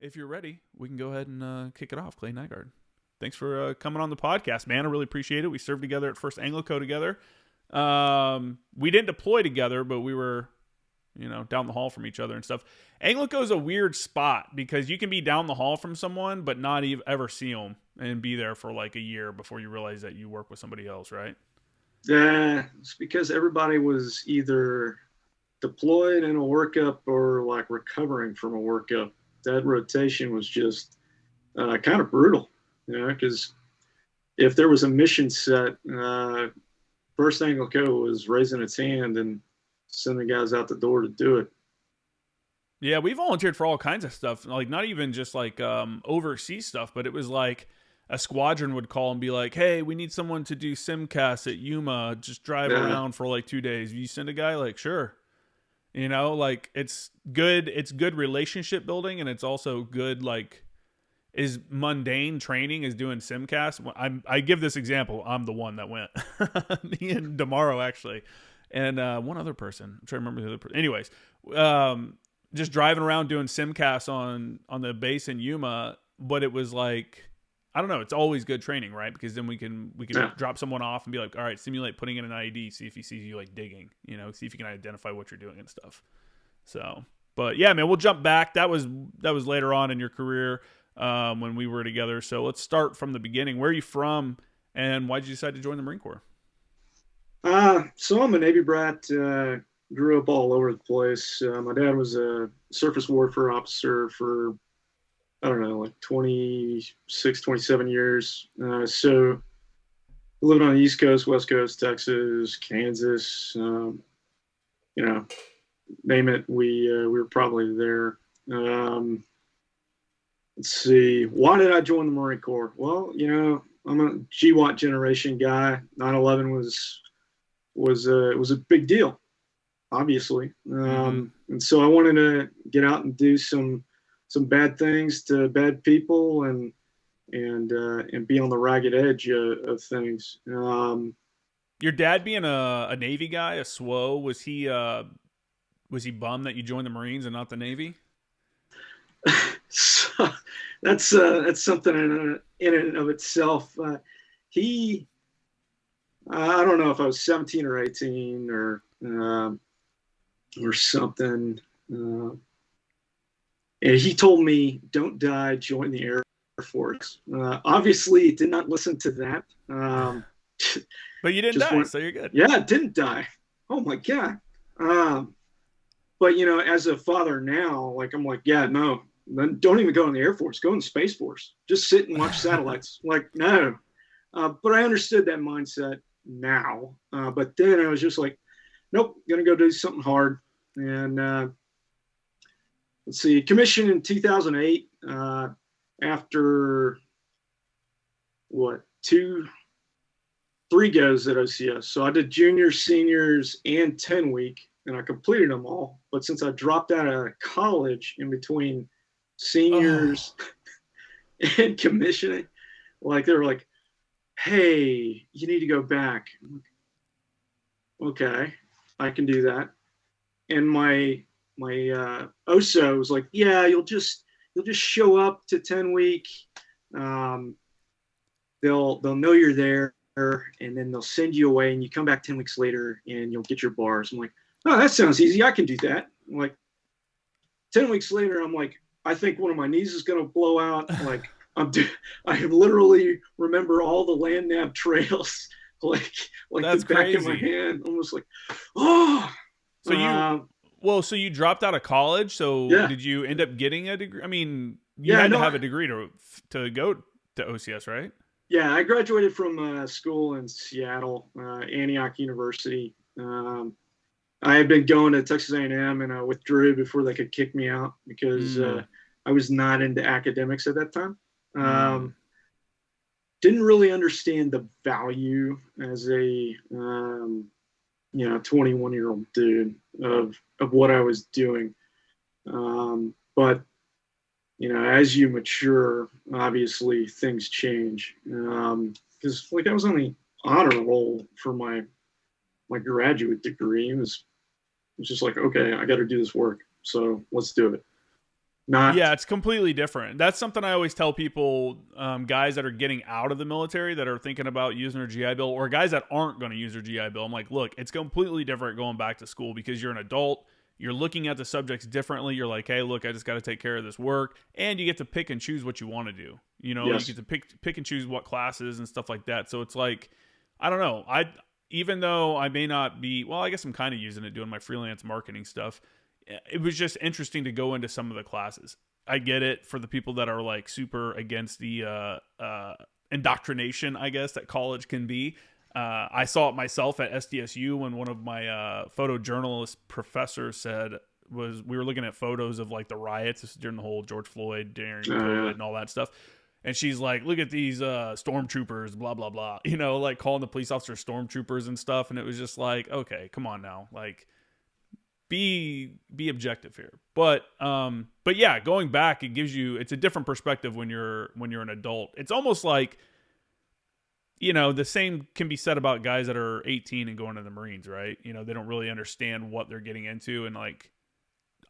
If you're ready, we can go ahead and kick it off. Clay Nygard, thanks for coming on the podcast, man. I really appreciate it. We served together at 1st Anglico together. We didn't deploy together, but we were, down the hall from each other and stuff. Anglico is a weird spot because you can be down the hall from someone, but not ever see them and be there for like a year before you realize that you work with somebody else, right? Yeah, it's because everybody was either deployed in a workup or like recovering from a workup. That rotation was just kind of brutal, because if there was a mission set, 1st Anglico was raising its hand and sending guys out the door to do it. Yeah, we volunteered for all kinds of stuff, like not even just like overseas stuff, but it was like a squadron would call and be like, hey, we need someone to do simcasts at Yuma, just drive around for like 2 days. You send a guy? Like, sure. Like it's good relationship building, and it's also good, like, is mundane training is doing simcasts. I give this example. I'm the one that went. Me and Damaro, actually. And one other person. I'm trying to remember the other person. Anyways, just driving around doing simcasts on the base in Yuma, but it was like, I don't know. It's always good training, right? Because then we can drop someone off and be like, all right, simulate putting in an IED, see if he sees you like digging, see if you can identify what you're doing and stuff. So, but yeah, man, we'll jump back. That was later on in your career when we were together. So let's start from the beginning. Where are you from, and why did you decide to join the Marine Corps? So I'm a Navy brat. Grew up all over the place. My dad was a surface warfare officer for, I don't know, like 26, 27 years. So lived on the East Coast, West Coast, Texas, Kansas, name it. We were probably there. Let's see. Why did I join the Marine Corps? Well, I'm a GWAT generation guy. 9/11 was a big deal, obviously. And so I wanted to get out and do some bad things to bad people and be on the ragged edge of things. Your dad being a Navy guy, a SWO, was he bummed that you joined the Marines and not the Navy? So that's something in and of itself. I don't know if I was 17 or 18 or something. And he told me, don't die, join the Air Force. Obviously, did not listen to that. But you didn't die, so you're good. Yeah, I didn't die. Oh, my God. But, as a father now, like, I'm like, yeah, no, don't even go in the Air Force. Go in the Space Force. Just sit and watch satellites. Like, no. But I understood that mindset now. But then I was just like, nope, going to go do something hard. And let's see, commissioned in 2008 after, 3 goes at OCS. So I did juniors, seniors, and 10-week, and I completed them all. But since I dropped out of college in between seniors and commissioning, like they were like, hey, you need to go back. I'm like, okay, I can do that. And my OSO was like, yeah, you'll just show up to 10-week. They'll know you're there, and then they'll send you away, and you come back 10 weeks later and you'll get your bars. I'm like, oh, that sounds easy. I can do that. I'm like, 10 weeks later, I'm like, I think one of my knees is going to blow out. Like, I literally remember all the land nav trails, like that's the back crazy. of my hand. Almost like, oh. So you dropped out of college. So yeah. Did you end up getting a degree? I mean, you had to have a degree to go to OCS, right? Yeah, I graduated from school in Seattle, Antioch University. I had been going to Texas A&M, and I withdrew before they could kick me out because I was not into academics at that time. Didn't really understand the value as a 21-year-old dude of what I was doing. But as you mature, obviously things change. Because I was on the honor roll for my graduate degree. It was just like, okay, I got to do this work, so let's do it. not. Yeah, it's completely different. That's something I always tell people, guys that are getting out of the military that are thinking about using their GI Bill, or guys that aren't going to use their GI Bill. I'm like, look, it's completely different going back to school because you're an adult. You're looking at the subjects differently. You're like, hey, look, I just got to take care of this work. And you get to pick and choose what you want to do. You know, Yes. you get to pick and choose what classes and stuff like that. So it's like, I don't know. Even though I may not be, well, I guess I'm kind of using it doing my freelance marketing stuff. It was just interesting to go into some of the classes. I get it for the people that are like super against the indoctrination, I guess, that college can be. I saw it myself at SDSU when one of my photojournalist professors said we were looking at photos of like the riots during the whole George Floyd, during COVID and all that stuff. And she's like, look at these stormtroopers, blah, blah, blah, you know, like calling the police officers stormtroopers and stuff. And it was just like, okay, come on now. Like, be objective here. But yeah, going back, it's a different perspective when you're an adult. It's almost like, you know, the same can be said about guys that are 18 and going to the Marines, right? You know, they don't really understand what they're getting into. And like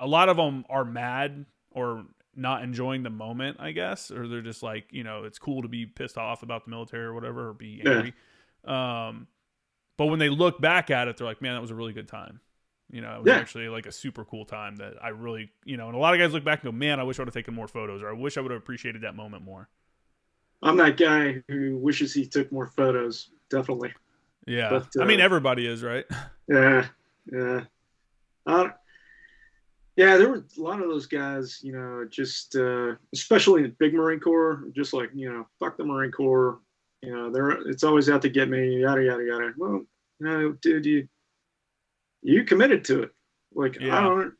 a lot of them are mad or not enjoying the moment, I guess, or they're just like, you know, it's cool to be pissed off about the military or whatever, or be angry. Yeah. But when they look back at it, they're like, man, that was a really good time. You know, it was actually like a super cool time that I really, you know, and a lot of guys look back and go, man, I wish I would have taken more photos, or I wish I would have appreciated that moment more. I'm that guy who wishes he took more photos. Definitely. Yeah. But, I mean, everybody is, right? Yeah. Yeah. Yeah, there were a lot of those guys, you know, just especially in the big Marine Corps, just like, you know, fuck the Marine Corps. You know, it's always out to get me, yada, yada, yada. Well, no, dude, you committed to it. Like, yeah. I don't.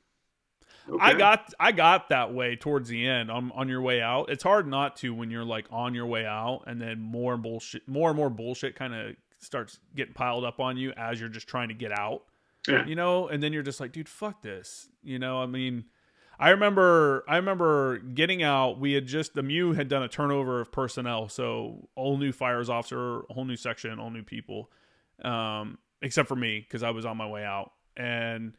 Okay. I got that way towards the end on your way out. It's hard not to when you're like on your way out, and then more and more bullshit kind of starts getting piled up on you as you're just trying to get out. Yeah. You know, and then you're just like, dude, fuck this. You know, I mean, I remember getting out. The MU had done a turnover of personnel, so all new fires officer, whole new section, all new people, except for me because I was on my way out. And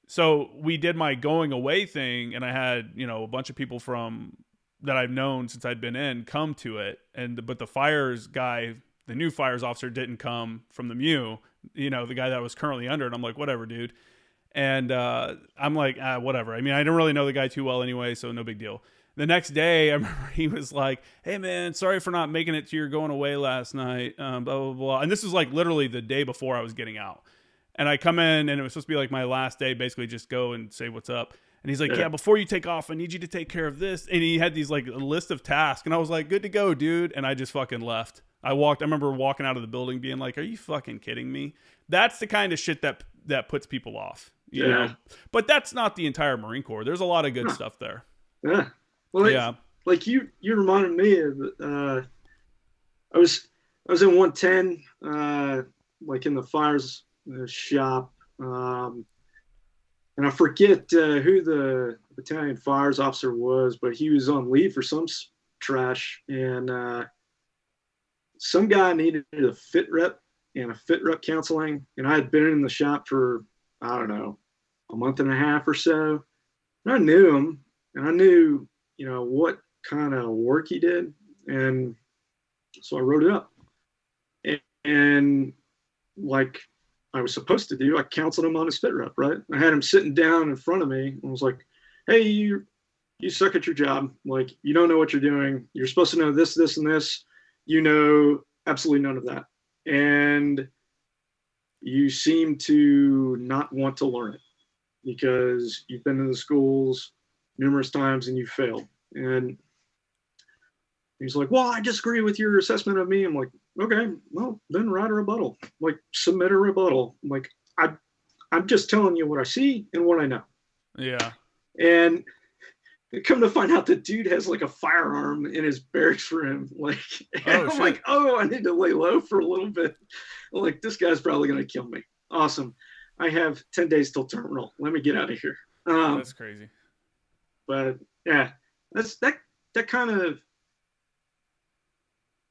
so we did my going away thing, and I had, you know, a bunch of people from that I've known since I'd been in come to it, but the fires guy, the new fires officer, didn't come from the MU. You know, the guy that was currently under it. I'm like, whatever, dude. And I'm like, whatever. I mean, I didn't really know the guy too well anyway, so no big deal. The next day, I remember he was like, hey, man, sorry for not making it to your going away last night, blah, blah, blah. And this was like literally the day before I was getting out. And I come in, and it was supposed to be like my last day, basically just go and say what's up. And he's like, yeah, before you take off, I need you to take care of this. And he had these like a list of tasks. And I was like, good to go, dude. And I just fucking left. I remember walking out of the building being like, are you fucking kidding me? That's the kind of shit that puts people off, you know? But that's not the entire Marine Corps. There's a lot of good stuff there. Yeah. Well, like you reminded me of, I was in 110, like in the fires shop. And I forget who the battalion fires officer was, but he was on leave for some trash. And some guy needed a fit rep and a fit rep counseling. And I had been in the shop for, I don't know, a month and a half or so. And I knew him, and I knew, you know, what kind of work he did. And so I wrote it up. And like I was supposed to do, I counseled him on his fit rep, right? I had him sitting down in front of me and was like, hey, you suck at your job. Like, you don't know what you're doing. You're supposed to know this, this, and this. You know absolutely none of that. And you seem to not want to learn it because you've been in the schools numerous times and you failed. And he's like, well, I disagree with your assessment of me. I'm like, okay, well, then write a rebuttal. Like, submit a rebuttal. I'm like, I'm just telling you what I see and what I know. Yeah. And come to find out the dude has like a firearm in his barracks room. Like, I'm like, oh, I need to lay low for a little bit. I'm like, this guy's probably going to kill me. Awesome. I have 10 days till terminal. Let me get out of here. That's crazy. But yeah, that kind of,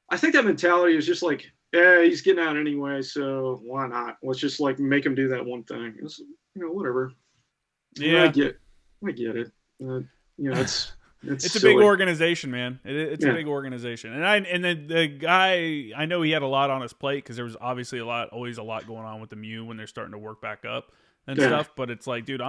I think that mentality is just like, yeah, he's getting out anyway, so why not? Let's just like make him do that one thing. It's, you know, whatever. Yeah, I get it. It's a silly. big organization, man. It's a big organization, and then the guy, I know he had a lot on his plate because there was obviously always a lot going on with the MEU when they're starting to work back up and stuff. But it's like, dude,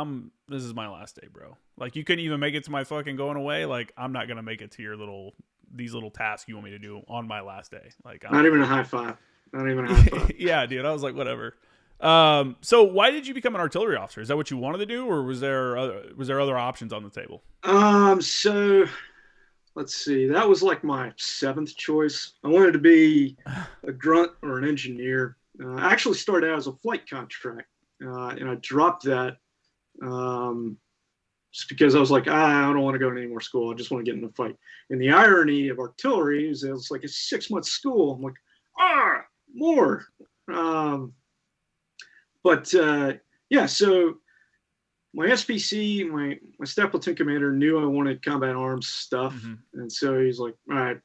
this is my last day, bro. Like, you couldn't even make it to my fucking going away. Like, I'm not gonna make it to these little tasks you want me to do on my last day. Like, not even a high five. Not even a high five. Yeah, dude. I was like, whatever. So why did you become an artillery officer? Is that what you wanted to do, or was there other options on the table? So let's see. That was like my 7th choice. I wanted to be a grunt or an engineer. I actually started out as a flight contract, and I dropped that just because I was like, I don't want to go to any more school. I just want to get in the fight. And the irony of artillery is it was like a 6-month school. I'm like, more. Yeah, so my SPC, my staff platoon commander knew I wanted combat arms stuff. Mm-hmm. And so he's like, all right,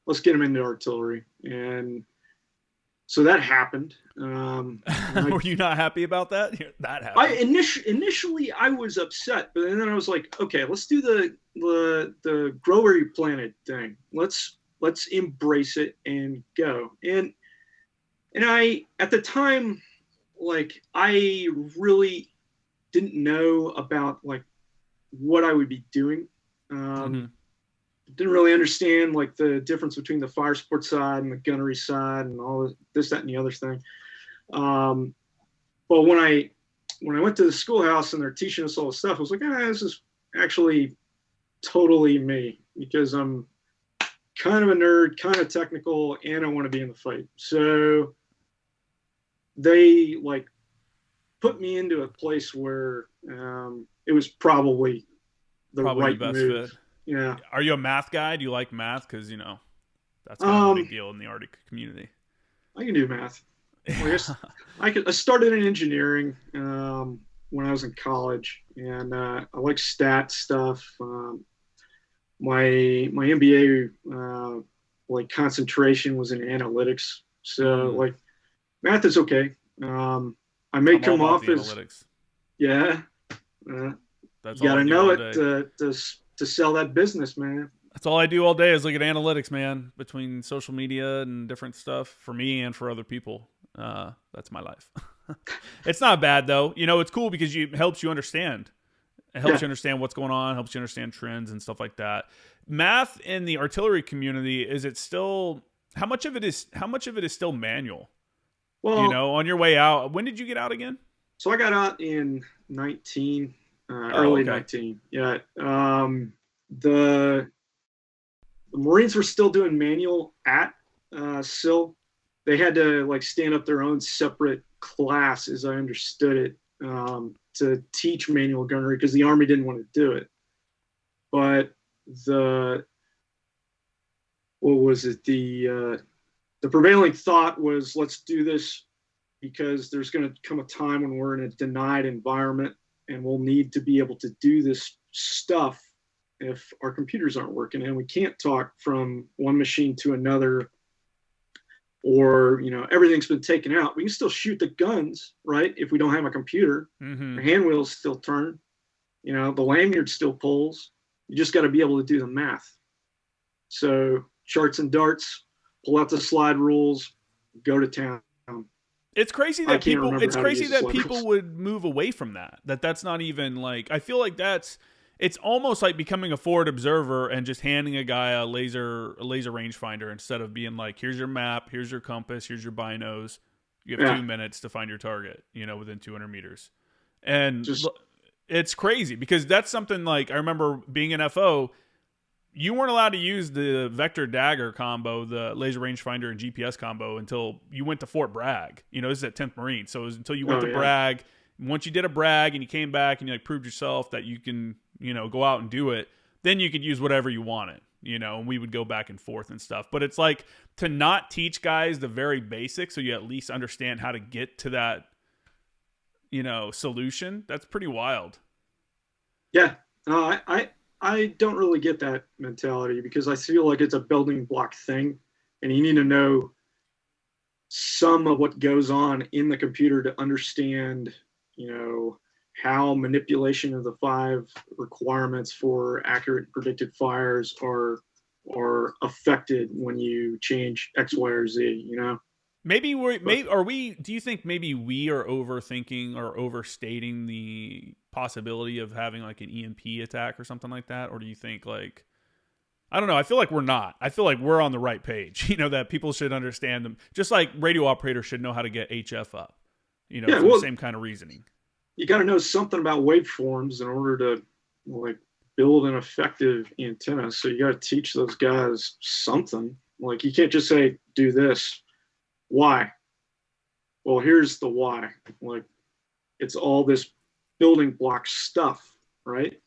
let's get him into artillery. And so that happened. Were you not happy about that? That happened. Initially I was upset, but then I was like, okay, let's do the grow where you planted thing. Let's embrace it and go. And I, at the time, like, I really didn't know about like what I would be doing. Didn't really understand like the difference between the fire support side and the gunnery side and all this, that, and the other thing. But when I went to the schoolhouse and they're teaching us all this stuff, I was like, this is actually totally me, because I'm kind of a nerd, kind of technical, and I want to be in the fight. So they like put me into a place where it was probably the right best move. Fit. Yeah. Are you a math guy? Do you like math? Because that's kind of a big deal in the Arctic community. I can do math. I started in engineering when I was in college, and I like stat stuff. My MBA like concentration was in analytics, so like math is okay. I may come off as analytics. Yeah. That's you gotta know it to sell that business, man. That's all I do all day is look at analytics, man, between social media and different stuff for me and for other people. That's my life. It's not bad though. It's cool because it helps you understand. It helps you understand what's going on, helps you understand trends and stuff like that. Math in the artillery community, is it still, how much of it is still manual? Well, on your way out, when did you get out again? So I got out in 19, early 19. Yeah. The Marines were still doing manual at SIL. They had to like stand up their own separate class, as I understood it, to teach manual gunnery because the Army didn't want to do it. But the prevailing thought was, let's do this because there's going to come a time when we're in a denied environment and we'll need to be able to do this stuff if our computers aren't working and we can't talk from one machine to another, or everything's been taken out. We can still shoot the guns, right? If we don't have a computer, the hand wheels still turn, the lanyard still pulls. You just got to be able to do the math. So charts and darts, pull out the slide rules, go to town. It's crazy that people would move away from that. That's not even like, I feel like it's almost like becoming a forward observer and just handing a guy a laser rangefinder instead of being like, here's your map, here's your compass, here's your binos. You have 2 minutes to find your target, within 200 meters. And it's crazy because that's something like, I remember being an FO, you weren't allowed to use the vector dagger combo, the laser rangefinder and GPS combo, until you went to Fort Bragg. This is at 10th Marine. So it was until you went to Bragg. Once you did a Bragg and you came back and you proved yourself that you can, go out and do it, then you could use whatever you wanted, and we would go back and forth and stuff. But it's like to not teach guys the very basics so you at least understand how to get to that, solution. That's pretty wild. Yeah. I don't really get that mentality because I feel like it's a building block thing and you need to know some of what goes on in the computer to understand, how manipulation of the 5 requirements for accurate predicted fires are affected when you change X, Y, or Z, you know? Do you think maybe we are overthinking or overstating the possibility of having like an EMP attack or something like that? Or do you think like, I don't know. I feel like we're not. I feel like we're on the right page, you know, that people should understand them. Just like radio operators should know how to get HF up, you know, for the same kind of reasoning. You got to know something about waveforms in order to like build an effective antenna. So you got to teach those guys something. Like you can't just say, do this. Why? Well, here's the why. Like it's all this building block stuff, right?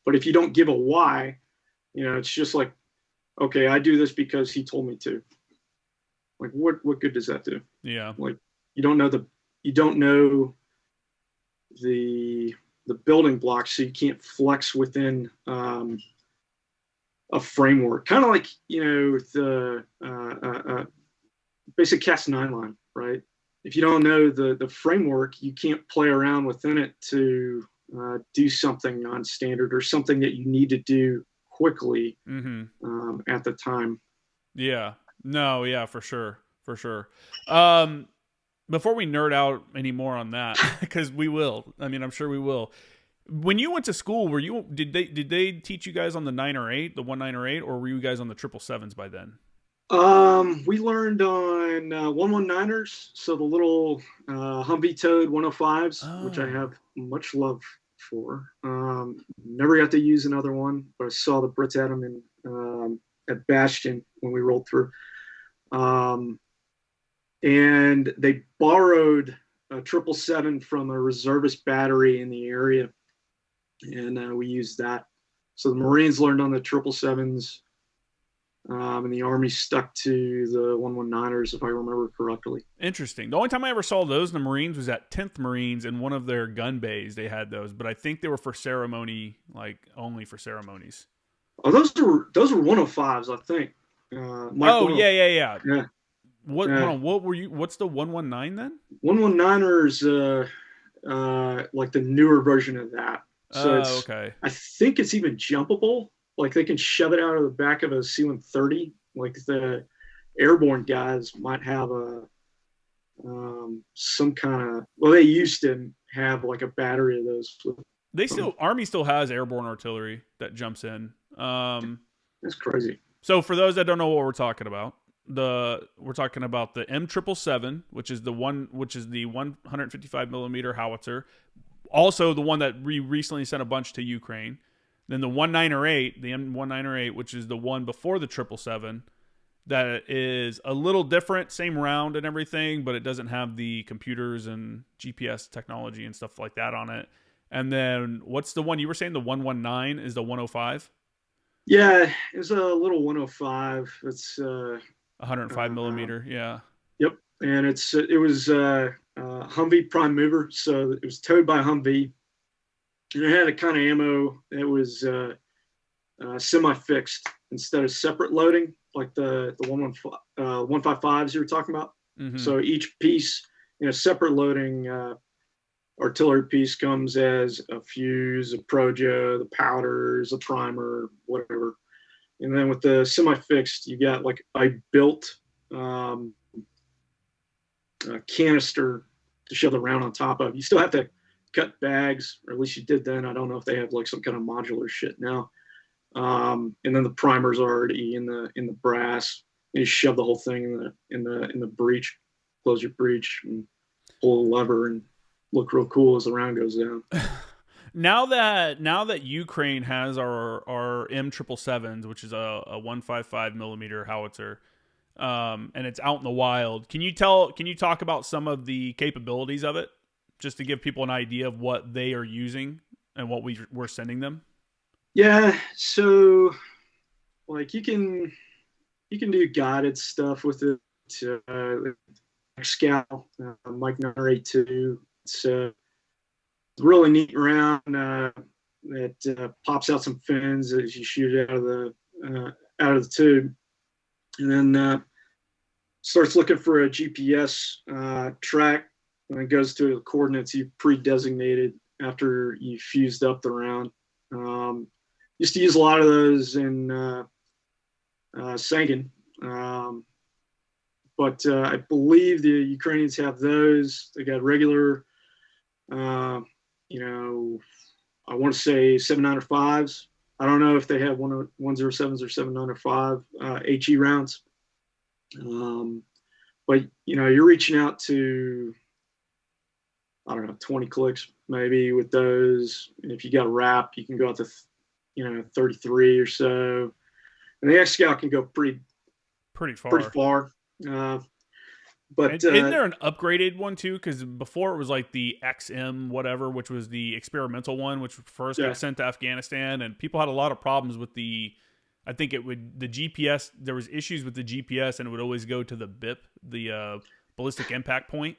But if you don't give a why, you know, it's just like, okay, I do this because he told me to. Like, what good does that do? Yeah. Like, you don't know the building blocks, so you can't flex within a framework. Kind of like, you know, the basic Cas9 line, right? If you don't know the framework, you can't play around within it to do something non-standard or something that you need to do quickly at the time. Yeah. No, yeah, for sure. For sure. Before we nerd out any more on that, because we will. I mean, I'm sure we will. When you went to school, did they teach you guys on the 9 or 8, the 19 or 8, or were you guys on the 777s by then? We learned on 119ers, so the little Humvee towed 105s, which I have much love for. Never got to use another one, but I saw the Brits had them in at Bastion when we rolled through. And they borrowed a 777 from a reservist battery in the area, and we used that. So the Marines learned on the 777s, and the Army stuck to the 119ers, if I remember correctly. Interesting. The only time I ever saw those in the Marines was at 10th Marines in one of their gun bays. They had those, but I think they were for ceremony, like only for ceremonies. Oh, those were 105s, I think. Yeah. Yeah. Hold on, what were you? What's the 119 then? 119ers, like the newer version of that. So okay. I think it's even jumpable. Like they can shove it out of the back of a C-130. Like the airborne guys might have some kind of. Well, they used to have like a battery of those. Army still has airborne artillery that jumps in. That's crazy. So for those that don't know what we're talking about. We're talking about the M777, which is the 155 millimeter howitzer, also the one that we recently sent a bunch to Ukraine. Then the 1908, the M1908, which is the one before the 777, that is a little different, same round and everything, but it doesn't have the computers and GPS technology and stuff like that on it. And then what's the one you were saying? The 119 is the 105. Yeah, it's a little 105. It's 105 millimeter, yeah. Yep, and it was Humvee prime mover, so it was towed by Humvee, and it had a kind of ammo that was semi-fixed instead of separate loading, like the 155s you were talking about. Mm-hmm. So each piece, separate loading artillery piece comes as a fuse, a projo, the powders, a primer, whatever. And then with the semi-fixed, you got like I built a canister to shove the round on top of. You still have to cut bags, or at least you did then. I don't know if they have like some kind of modular shit now. And then the primer's already in the brass. And you shove the whole thing in the breech, close your breech, and pull the lever and look real cool as the round goes down. Now that Ukraine has our M777s, which is a 155 millimeter howitzer, and it's out in the wild, can you talk about some of the capabilities of it, just to give people an idea of what they are using and what we're sending them? Yeah, so like you can do guided stuff with it. Scout, Mike 982. It's really neat round that pops out some fins as you shoot it out of the tube, and then starts looking for a GPS track and it goes to the coordinates you pre-designated after you fused up the round. Used to use a lot of those in Sangin, but I believe the Ukrainians have those. They got regular, I want to say 795s. I don't know if they have 107s or 795 HE rounds. But you're reaching out to, I don't know, 20 clicks maybe with those. And if you got a wrap, you can go out to 33 or so. And the X-Scout can go pretty far. But isn't there an upgraded one too? Because before it was like the XM whatever, which was the experimental one, which first got sent to Afghanistan, and people had a lot of problems with the GPS. There was issues with the GPS, and it would always go to the BIP, the ballistic impact point.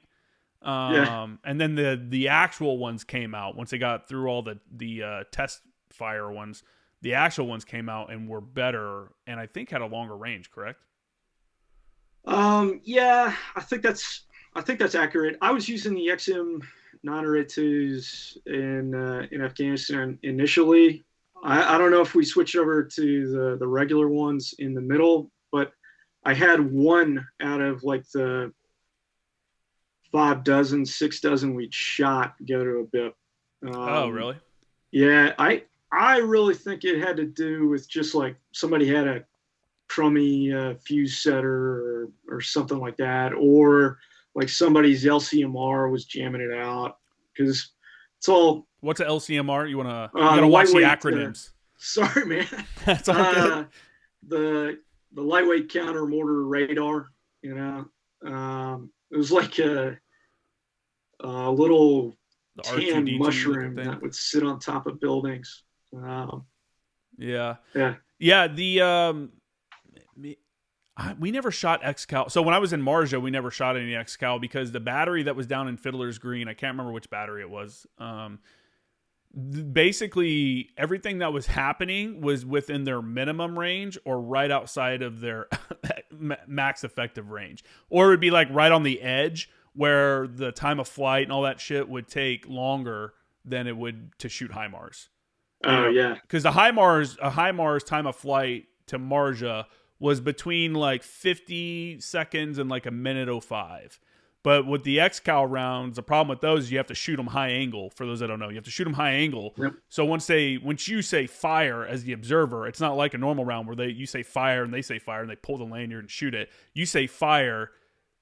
And then the actual ones came out once they got through all the test fire ones. The actual ones came out and were better, and I think had a longer range. Correct? Yeah, I think that's accurate. I was using the XM 982s in Afghanistan initially. I don't know if we switched over to the regular ones in the middle, but I had one out of like the 6 dozen we'd shot go to a BIP. Oh, really? Yeah, I really think it had to do with just like somebody had a crummy fuse setter or something like that, or like somebody's LCMR was jamming it out, because it's all. What's an LCMR? You gotta watch the acronyms. Sorry, man. That's all good. The lightweight counter mortar radar. It was like a little tan mushroom that would sit on top of buildings. Yeah. We never shot X-Cal. So when I was in Marja, we never shot any X-Cal because the battery that was down in Fiddler's Green, I can't remember which battery it was. Basically, everything that was happening was within their minimum range or right outside of their max effective range. Or it would be like right on the edge where the time of flight and all that shit would take longer than it would to shoot HIMARS. Oh, yeah. Because a HIMARS time of flight to Marja was between like 50 seconds and like a minute 05. But with the X-Cal rounds, the problem with those is you have to shoot them high angle. For those that don't know, you have to shoot them high angle. Yep. So once you say fire as the observer, it's not like a normal round where you say fire and they say fire and they pull the lanyard and shoot it. You say fire,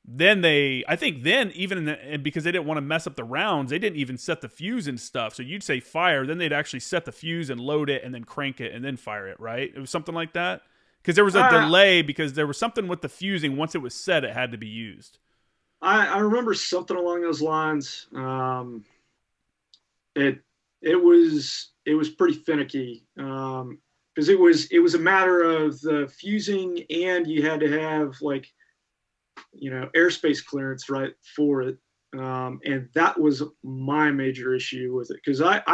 then because they didn't want to mess up the rounds, they didn't even set the fuse and stuff. So you'd say fire, then they'd actually set the fuse and load it and then crank it and then fire it, right? It was something like that. Because there was a delay because there was something with the fusing. Once it was set, it had to be used. I remember something along those lines. It was pretty finicky because it was a matter of the fusing, and you had to have like airspace clearance right for it, and that was my major issue with it, because I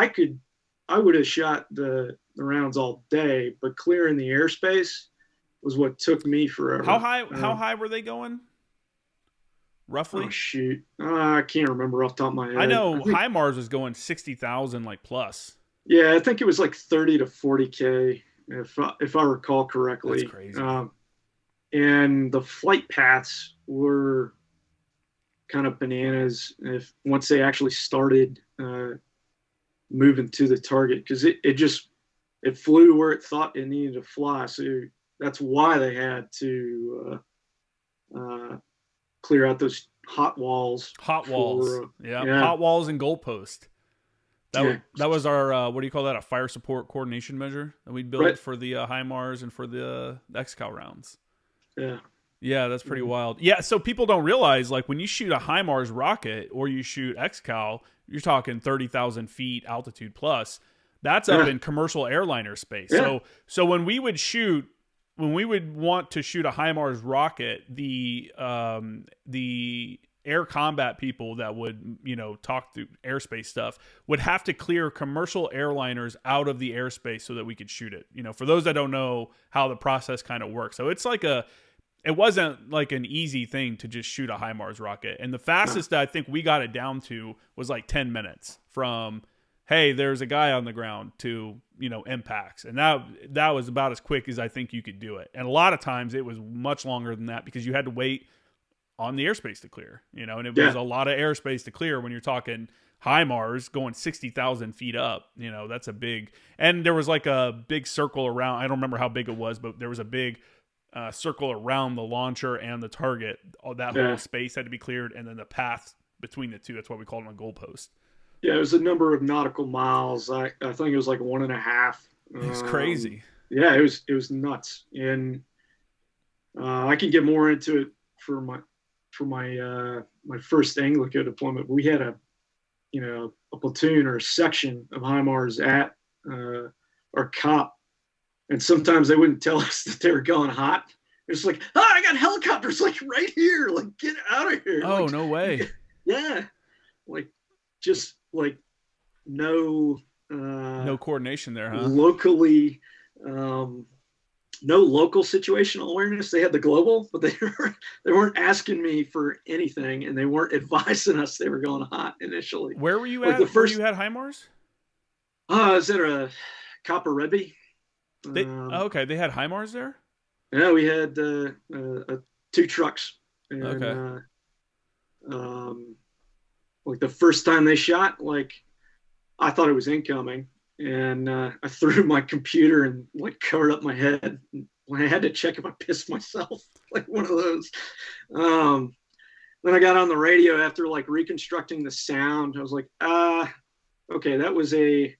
would have shot the rounds all day, but clearing the airspace was what took me forever. How high were they going? Roughly? Oh, shoot. I can't remember off the top of my head. I know HIMARS was going 60,000 like plus. Yeah, I think it was like 30 to 40K, if I recall correctly. That's crazy. And the flight paths were kind of bananas once they actually started moving to the target, because it flew where it thought it needed to fly. So that's why they had to clear out those hot walls. Hot walls and goalpost. That was our what do you call that? A fire support coordination measure that we built for the HIMARS and for the X-Cal rounds. Yeah, that's pretty wild. Yeah, so people don't realize, like, when you shoot a HIMARS rocket or you shoot X-Cal, you're talking 30,000 feet altitude plus. That's up in commercial airliner space. Yeah. So when we would want to shoot a HIMARS rocket, the air combat people that would, talk through airspace stuff would have to clear commercial airliners out of the airspace so that we could shoot it. For those that don't know how the process kind of works. So it's like it wasn't like an easy thing to just shoot a HIMARS rocket. And the fastest that I think we got it down to was like 10 minutes from, hey, there's a guy on the ground to, impacts. And that was about as quick as I think you could do it. And a lot of times it was much longer than that because you had to wait on the airspace to clear, and it was a lot of airspace to clear when you're talking HIMARS going 60,000 feet up. That's a big, and there was like a big circle around. I don't remember how big it was, but there was a big circle around the launcher and the target. That whole space had to be cleared, and then the path between the two. That's why we called them a goalpost. Yeah, it was a number of nautical miles. I think it was like 1.5. It was crazy. Yeah, it was nuts, and I can get more into it for my first Anglico deployment. We had a platoon or a section of HIMARS at our COP, and sometimes they wouldn't tell us that they were going hot. It's like, I got helicopters like right here, like get out of here. Oh, like, no way. Yeah, like just like no coordination there, huh? Locally, no local situational awareness. They had the global, but they weren't asking me for anything, and they weren't advising us they were going hot initially. Where were you at? Where you had HIMARS? I was at a Copper Rebbe. Okay, they had HIMARS there? Yeah, we had 2 trucks. And, okay. Like the first time they shot, like I thought it was incoming. And I threw my computer and like covered up my head. I had to check if I pissed myself, like one of those. Then I got on the radio after like reconstructing the sound. I was like, okay, that was a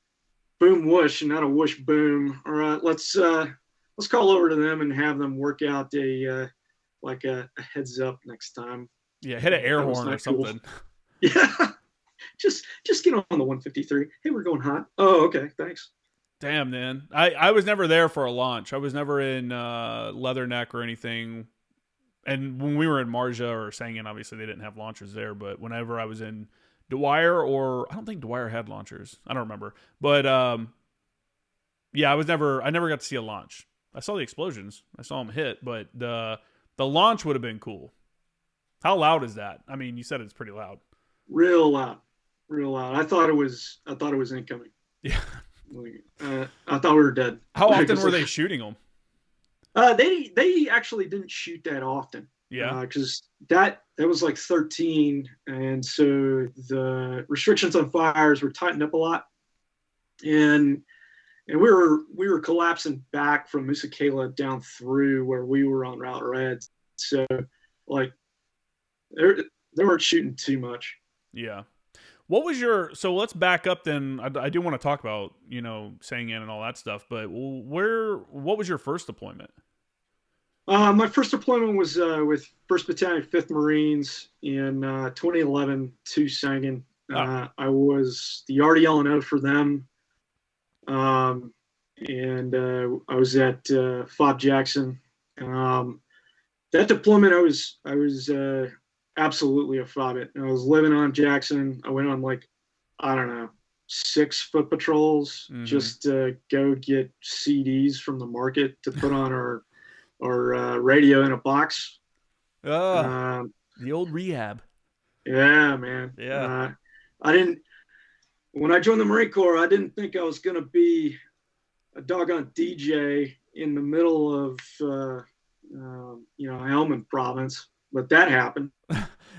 boom whoosh and not a whoosh boom. All right, let's call over to them and have them work out a heads up next time. Yeah, hit an air horn or something. Cool. Yeah. Just get on the 153. Hey, we're going hot. Oh, okay. Thanks. Damn, man. I was never there for a launch. I was never in Leatherneck or anything. And when we were in Marja or Sangin, obviously they didn't have launchers there. But whenever I was in Dwyer, or I don't think Dwyer had launchers. I don't remember. But yeah, I never got to see a launch. I saw the explosions. I saw them hit, but the launch would have been cool. How loud is that? I mean, you said it's pretty loud. Real loud. I thought it was incoming. Yeah. I thought we were dead. How often were they shooting them? They actually didn't shoot that often. Yeah. Because that was like 13, and so the restrictions on fires were tightened up a lot, and we were collapsing back from Musakela down through where we were on Route Red. So like they weren't shooting too much. Yeah. What was so let's back up then. I do want to talk about, Sangin and all that stuff, but what was your first deployment? My first deployment was with 1st Battalion, 5th Marines in 2011 to Sangin. Oh. I was the RDL&O for them. And I was at FOB Jackson. That deployment, I was absolutely a FOB. I was living on Jackson. I went on 6 foot patrols just to go get CDs from the market to put on our radio in a box. The old rehab. Yeah, man. Yeah. When I joined the Marine Corps, I didn't think I was going to be a doggone DJ in the middle of, Helmand province, but that happened.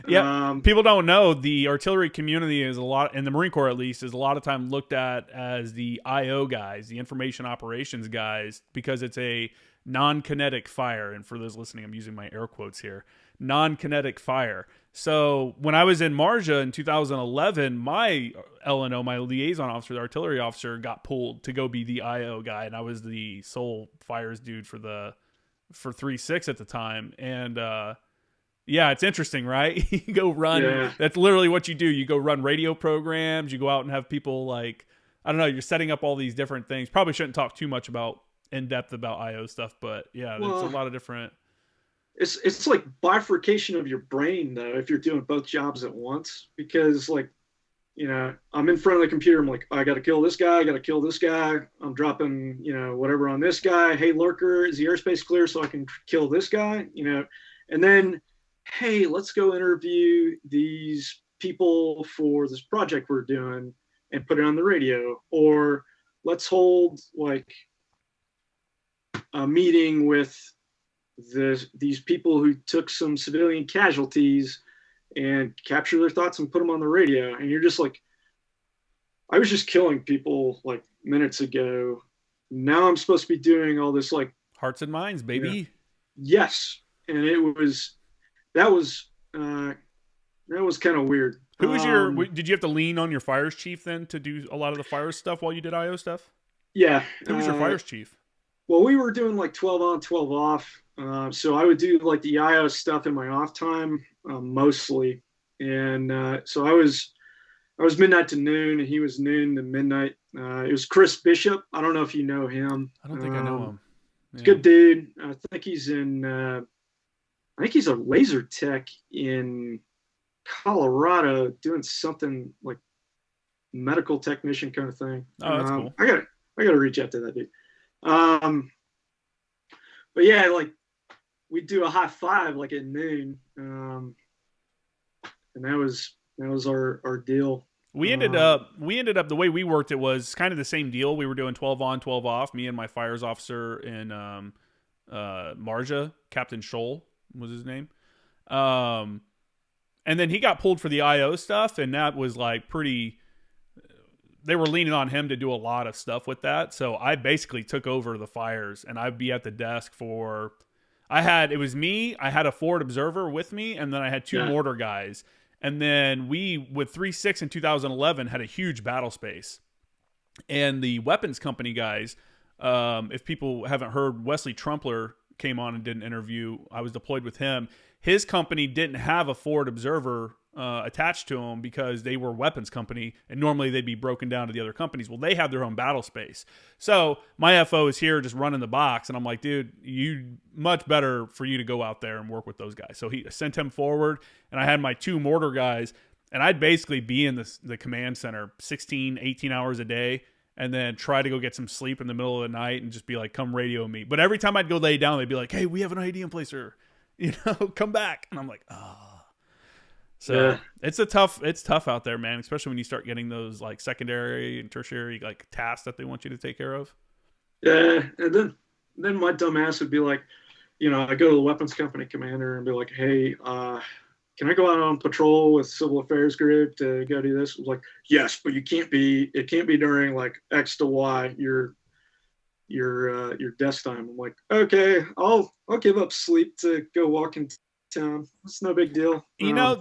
Yeah, people don't know the artillery community is in the Marine Corps at least, is a lot of time looked at as the IO guys, the information operations guys, because it's a non-kinetic fire. And for those listening, I'm using my air quotes here, non-kinetic fire. So when I was in Marja in 2011, my LNO, my liaison officer, the artillery officer, got pulled to go be the IO guy, and I was the sole fires dude for 3-6 at the time. And yeah, it's interesting, right? You go run. Yeah. That's literally what you do. You go run radio programs. You go out and have people I don't know. You're setting up all these different things. Probably shouldn't talk too much in depth about IO stuff, but yeah, there's a lot of different. It's like bifurcation of your brain though, if you're doing both jobs at once, because I'm in front of the computer. I'm like, I got to kill this guy. I got to kill this guy. I'm dropping, whatever on this guy. Hey, lurker, is the airspace clear so I can kill this guy? And then, hey, let's go interview these people for this project we're doing and put it on the radio. Or let's hold like a meeting with these people who took some civilian casualties and capture their thoughts and put them on the radio. And you're just like, I was just killing people like minutes ago. Now I'm supposed to be doing all this like hearts and minds, baby. Yes. And that was kind of weird. Who was did you have to lean on your fires chief then to do a lot of the fires stuff while you did IO stuff? Yeah. Who was your fires chief? Well, we were doing like 12 on, 12 off. So I would do like the IO stuff in my off time, mostly. And so I was midnight to noon, and he was noon to midnight. It was Chris Bishop. I don't know if you know him. I don't think I know him. Yeah. Good dude. I think he's a laser tech in Colorado doing something like medical technician kind of thing. Oh, that's cool. I gotta reach out to that dude. But yeah, like we'd do a high five like at noon. And that was our deal. We ended up the way we worked, it was kind of the same deal. We were doing 12 on, 12 off. Me and my fires officer in Marja, Captain Scholl was his name. And then he got pulled for the IO stuff, and that was like they were leaning on him to do a lot of stuff with that. So I basically took over the fires, and I'd be at the desk it was me, I had a forward observer with me, and then I had two mortar guys. And then we, with 3.6 in 2011, had a huge battle space. And the weapons company guys, if people haven't heard, Wesley Trumpler came on and did an interview. I was deployed with him. His company didn't have a forward observer attached to them because they were weapons company, and normally they'd be broken down to the other companies. Well, they have their own battle space. So my FO is here just running the box, and I'm like, dude, much better for you to go out there and work with those guys. So he sent him forward, and I had my two mortar guys, and I'd basically be in the command center 16, 18 hours a day, and then try to go get some sleep in the middle of the night and just be like, come radio me. But every time I'd go lay down, they'd be like, hey, we have an ID in place, sir. Come back. And I'm like, oh. So it's tough out there, man, especially when you start getting those like secondary and tertiary like tasks that they want you to take care of. Yeah. And then my dumb ass would be like, I go to the weapons company commander and be like, hey, can I go out on patrol with civil affairs group to go do this? I was like, yes, but it can't be during like X to Y, your desk time. I'm like, okay, I'll give up sleep to go walk in town. It's no big deal.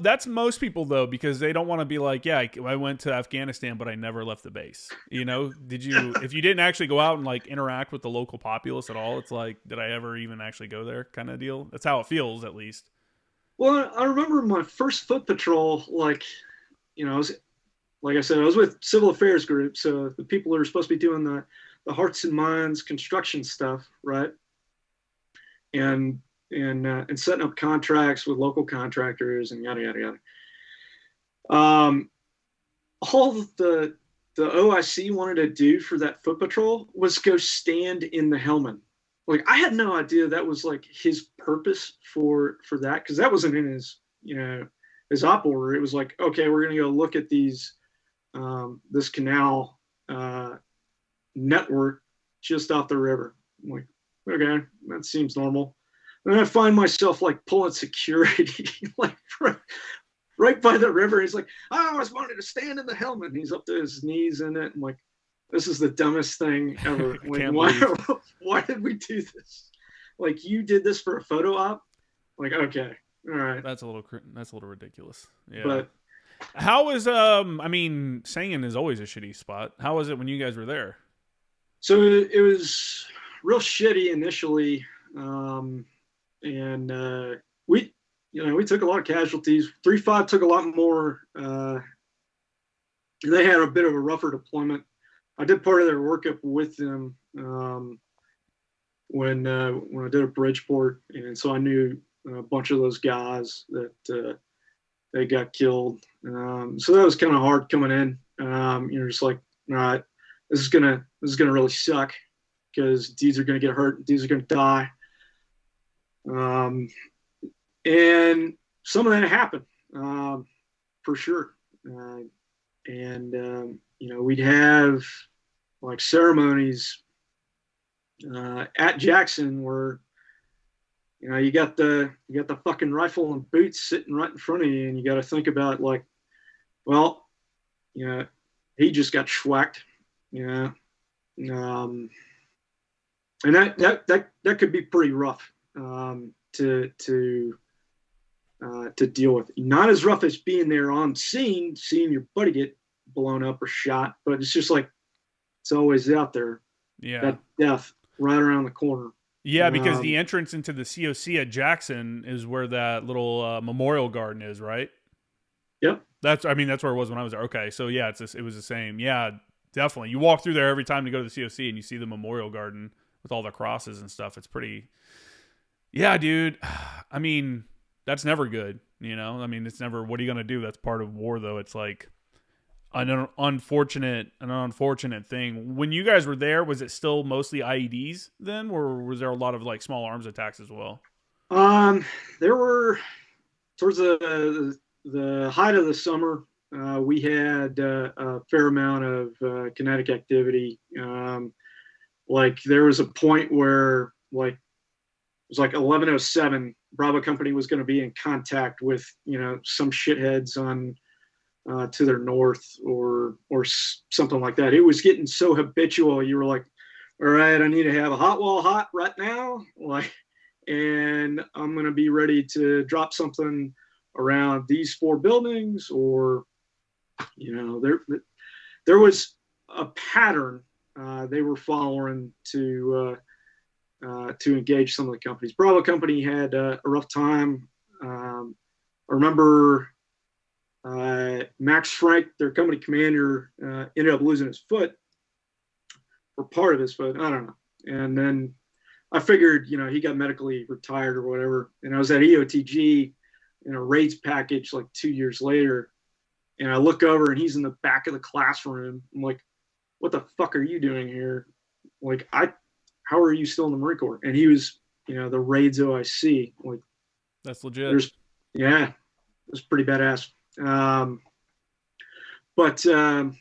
That's most people though, because they don't want to be like, yeah, I went to Afghanistan, but I never left the base. If you didn't actually go out and like interact with the local populace at all, it's like, did I ever even actually go there kind of deal? That's how it feels, at least. Well, I remember my first foot patrol, like, I was, like I said, I was with civil affairs group. So the people who are supposed to be doing the hearts and minds construction stuff, right? And setting up contracts with local contractors and yada yada yada. All the OIC wanted to do for that foot patrol was go stand in the helmet. Like I had no idea that was like his purpose for that, because that wasn't in his op order. It was like, okay, we're gonna go look at these this canal network just off the river. I'm like, okay, that seems normal. And then I find myself like pulling security, like right by the river. He's like, I always wanted to stand in the helmet. And he's up to his knees in it. I'm like, this is the dumbest thing ever. Like, why did we do this? Like, you did this for a photo op? Like, okay, all right. That's a little ridiculous. Yeah. But how is Sangin is always a shitty spot. How was it when you guys were there? So it was real shitty initially. And we took a lot of casualties. 3-5 took a lot more. They had a bit of a rougher deployment. I did part of their workup with them when I did a Bridgeport, and so I knew a bunch of those guys that they got killed. So that was kind of hard coming in. You're just like, all right, this is gonna really suck because dudes are gonna get hurt, dudes are gonna die. And some of that happened, for sure. We'd have like ceremonies at Jackson where, you got the fucking rifle and boots sitting right in front of you, and you got to think about like, well, he just got schwacked, and that could be pretty rough to deal with. Not as rough as being there on scene, seeing your buddy get blown up or shot, but it's just like it's always out there. Yeah, that death right around the corner. Yeah, because the entrance into the COC at Jackson is where that little memorial garden is, right? Yep. That's where it was when I was there. Okay, so yeah, it was the same. Yeah, definitely. You walk through there every time to go to the COC, and you see the memorial garden with all the crosses and stuff. It's pretty. Yeah, dude. I mean, that's never good. It's never. What are you gonna do? That's part of war, though. It's like an unfortunate thing. When you guys were there, was it still mostly IEDs then, or was there a lot of like small arms attacks as well? There were towards the height of the summer. We had a fair amount of kinetic activity. Like there was a point where like it was like 11:07. Bravo Company was going to be in contact with some shitheads on. To their north or something like that. It was getting so habitual. You were like, all right, I need to have a hot wall hot right now. And I'm going to be ready to drop something around these 4 buildings or, there was a pattern they were following to engage some of the companies. Bravo Company had a rough time. I remember Max Frank, their company commander, ended up losing his foot or part of his foot. I don't know. And then I figured, he got medically retired or whatever. And I was at EOTG in a raids package like 2 years later. And I look over and he's in the back of the classroom. I'm like, what the fuck are you doing here? Like, how are you still in the Marine Corps? And he was, the raids OIC. Like, that's legit. Yeah, it was pretty badass. But kind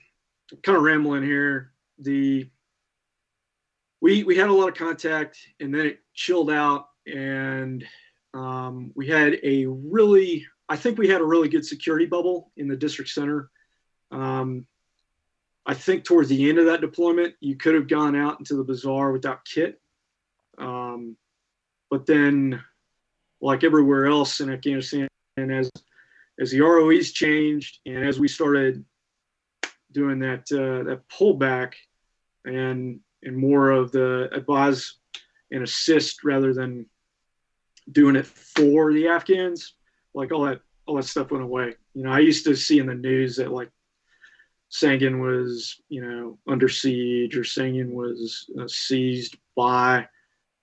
of rambling here. We had a lot of contact, and then it chilled out, and we had I think we had a really good security bubble in the district center. I think towards the end of that deployment, you could have gone out into the bazaar without kit. But then, like everywhere else in Afghanistan, and as the ROEs changed and as we started doing that pullback and more of the advise and assist rather than doing it for the Afghans, like all that stuff went away. I used to see in the news that like Sangin was, under siege or Sangin was seized by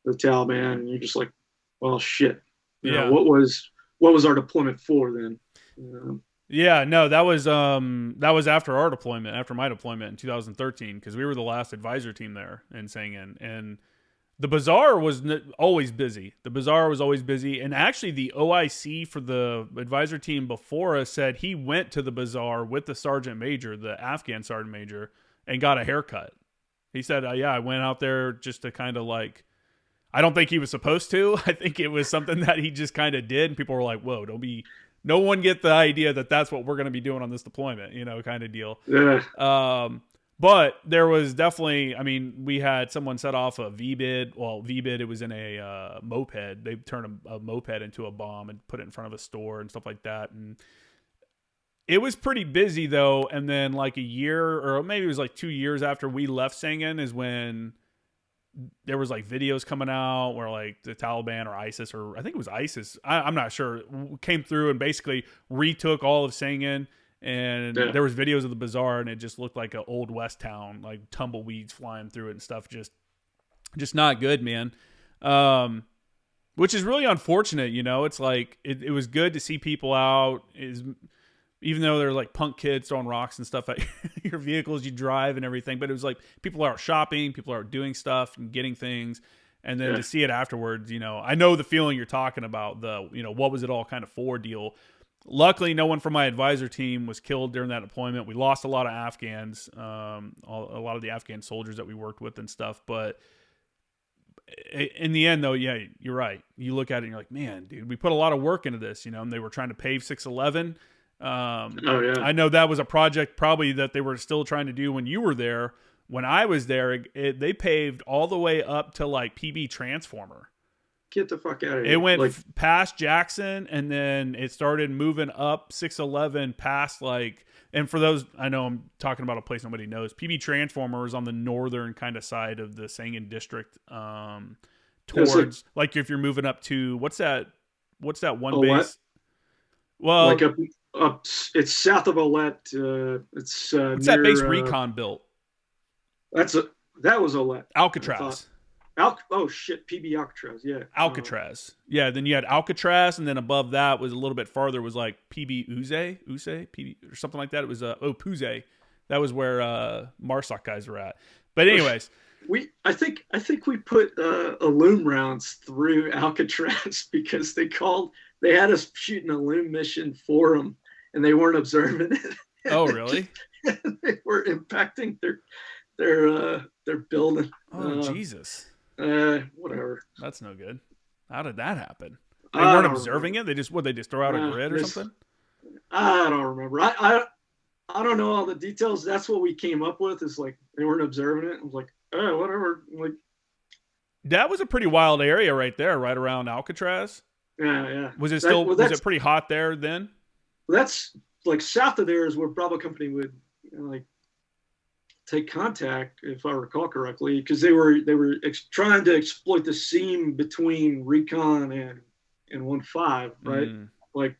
the Taliban, and you're just like, well, shit. Yeah. What was our deployment for then? Yeah, no, that was after our deployment, after my deployment in 2013, because we were the last advisor team there in Sangin, and the bazaar was always busy. And actually the OIC for the advisor team before us said he went to the bazaar with the sergeant major, the Afghan sergeant major, and got a haircut. He said, yeah, I went out there just to kind of like, I don't think he was supposed to. I think it was something that he just kind of did, and people were like, whoa, no one get the idea that that's what we're going to be doing on this deployment, kind of deal. Yeah. But there was definitely, we had someone set off a VBIED. Well, VBIED, it was in a moped. They turned a moped into a bomb and put it in front of a store and stuff like that. And it was pretty busy, though. And then like a year, or maybe it was like 2 years after we left Sangin, is when there was like videos coming out where like the Taliban or ISIS, or I think it was ISIS, I'm not sure, came through and basically retook all of Sangin. And there was videos of the bazaar, and it just looked like an old West town, like tumbleweeds flying through it and stuff. Just not good, man. Which is really unfortunate, you know. It's like it was good to see people out, even though they're like punk kids throwing rocks and stuff at your vehicles you drive and everything. But it was like people are out shopping, people are doing stuff and getting things, and then to see it afterwards, you know, I know the feeling you're talking about. The, you know, what was it all kind of for deal. Luckily, no one from my advisor team was killed during that deployment. We lost a lot of Afghans, a lot of the Afghan soldiers that we worked with and stuff. But in the end, though, yeah, you're right. You look at it and you're like, man, dude, we put a lot of work into this, you know, and they were trying to pave 611. I know that was a project probably that they were still trying to do when you were there. When I was there, they paved all the way up to like PB Transformer. Get the fuck out of here. It went past Jackson, and then it started moving up 611 past like, and for those, I know I'm talking about a place nobody knows. PB Transformer is on the northern kind of side of the Sangin district, towards like if you're moving up to what's that one base? Well, like up, it's south of Olette. It's what's near, that base Recon built? That was Olette. Alcatraz. Oh shit, PB Alcatraz, yeah. Alcatraz. Yeah, then you had Alcatraz, and then above that was a little bit farther was like PB Uze, PB or something like that. It was Puze. That was where MARSOC guys were at. But anyways, I think we put Illume rounds through Alcatraz because they had us shoot an Illume mission for them, and they weren't observing it. Oh, really? They were impacting their building. Oh, Jesus. Whatever. That's no good. How did that happen? They weren't observing it. They just throw out a grid or something. I don't remember. I don't know all the details. That's what we came up with. Is like they weren't observing it. I was like, oh, whatever. Like that was a pretty wild area right there, right around Alcatraz. Yeah. Was it still? Was it pretty hot there then? That's like south of there is where Bravo Company would like take contact, if I recall correctly, because they were trying to exploit the seam between Recon and 1-5, right? Like,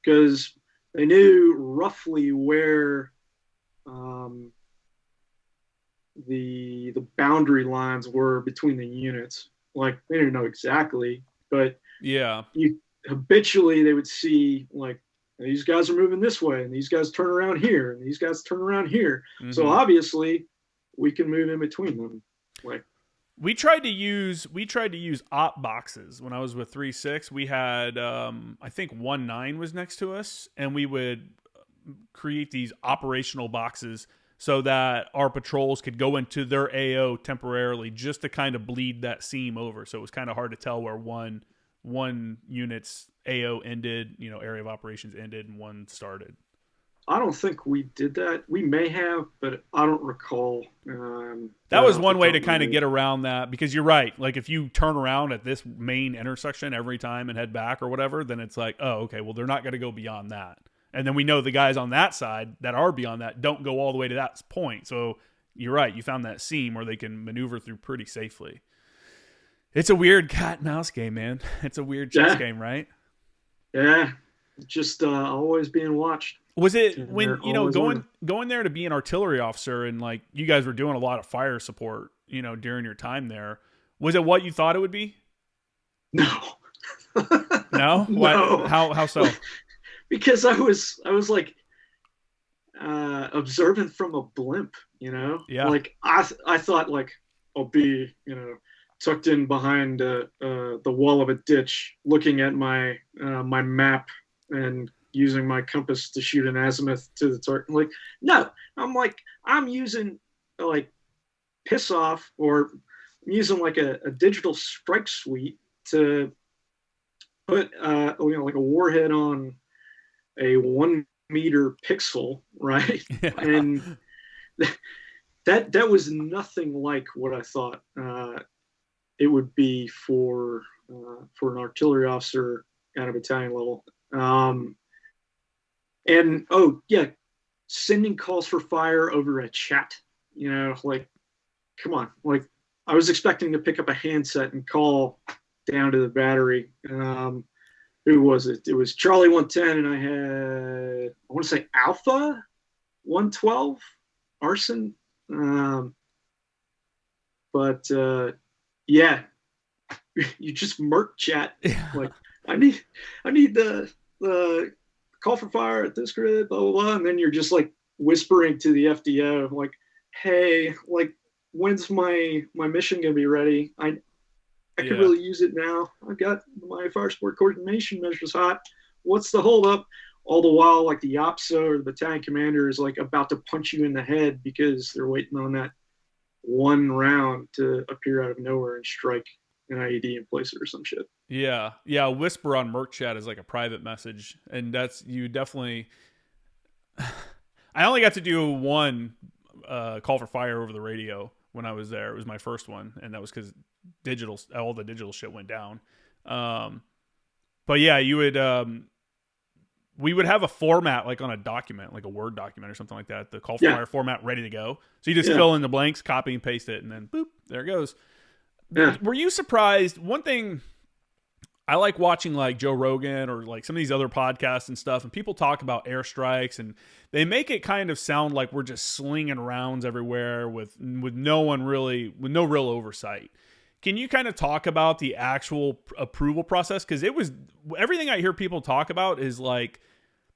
because they knew roughly where the boundary lines were between the units. Like, they didn't know exactly, but yeah, habitually they would see like, these guys are moving this way, and these guys turn around here, and these guys turn around here. Mm-hmm. So obviously, we can move in between them. Like we tried to use op boxes when I was with 3-6. We had I think 1-9 was next to us, and we would create these operational boxes so that our patrols could go into their AO temporarily, just to kind of bleed that seam over. So it was kind of hard to tell where one unit's AO ended, you know, area of operations ended, and one started. I don't think we did that. We may have, but I don't recall. That was one way to kind of get around that, because you're right. Like if you turn around at this main intersection every time and head back or whatever, then it's like, oh, okay, well, they're not going to go beyond that. And then we know the guys on that side that are beyond that don't go all the way to that point. So you're right. You found that seam where they can maneuver through pretty safely. It's a weird cat and mouse game, man. It's a weird chess game, right? Yeah. Just always being watched. Was it when, you know, going there to be an artillery officer, and like you guys were doing a lot of fire support, you know, during your time there, was it what you thought it would be? No. No? No. How so? Because I was like observing from a blimp, you know? Yeah. Like I thought like I'll be, you know, tucked in behind the wall of a ditch, looking at my my map and using my compass to shoot an azimuth to the target. Like, no, I'm using like piss off, or I'm using like a digital strike suite to put you know, like a warhead on a 1 meter pixel, right? Yeah. And that was nothing like what I thought it would be for an artillery officer at a battalion level. And oh yeah, sending calls for fire over a chat, you know, like, come on. Like I was expecting to pick up a handset and call down to the battery. Who was it? It was Charlie 110, and I had, I want to say Alpha 112 arson. But yeah, you just murk chat. Yeah. Like, I need the call for fire at this grid, blah, blah, blah. And then you're just like whispering to the FDO, like, hey, like, when's my mission going to be ready? I could really use it now. I've got my fire support coordination measures hot. What's the holdup? All the while, like the OPSO or the battalion commander is like about to punch you in the head because they're waiting on that one round to appear out of nowhere and strike an IED in place or some shit. Yeah. Yeah. Whisper on Merc chat is like a private message. And that's, you definitely, I only got to do one call for fire over the radio when I was there. It was my first one. And that was because all the digital shit went down. But yeah, you would, we would have a format like on a document, like a Word document or something like that, the call for fire format ready to go. So you just fill in the blanks, copy and paste it, and then boop, there it goes. Yeah. Were you surprised? One thing I like watching like Joe Rogan or like some of these other podcasts and stuff, and people talk about airstrikes and they make it kind of sound like we're just slinging rounds everywhere with no real oversight. Can you kind of talk about the actual approval process? Because everything I hear people talk about is like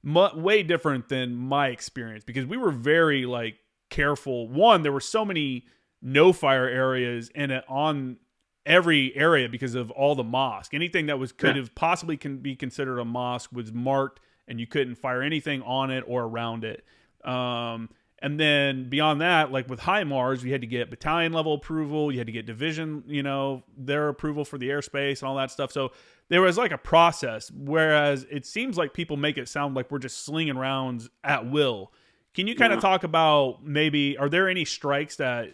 way different than my experience, because we were very like careful. One, there were so many no fire areas on every area because of all the mosque. Anything that could have possibly can be considered a mosque was marked, and you couldn't fire anything on it or around it. And then beyond that, like with HIMARS, you had to get battalion level approval. You had to get division, their approval for the airspace and all that stuff. So there was like a process, whereas it seems like people make it sound like we're just slinging rounds at will. Can you kind of talk about maybe, are there any strikes that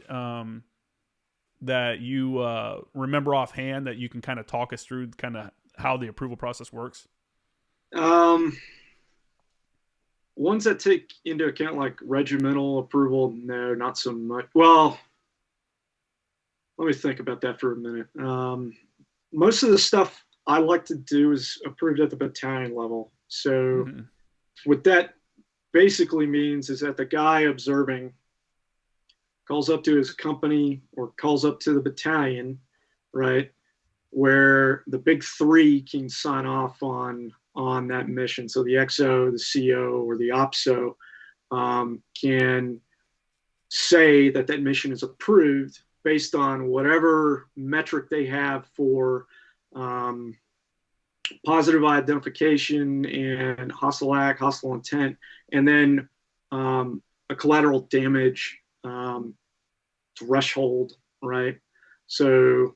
you remember offhand that you can kind of talk us through kind of how the approval process works? Ones that take into account like regimental approval, no, not so much. Well, let me think about that for a minute. Most of the stuff I like to do is approved at the battalion level. So what that basically means is that the guy observing calls up to his company or calls up to the battalion, right, where the big three can sign off on that mission. So the XO, the CO, or the OPSO can say that mission is approved based on whatever metric they have for positive identification and hostile act, hostile intent, and then a collateral damage threshold, right? So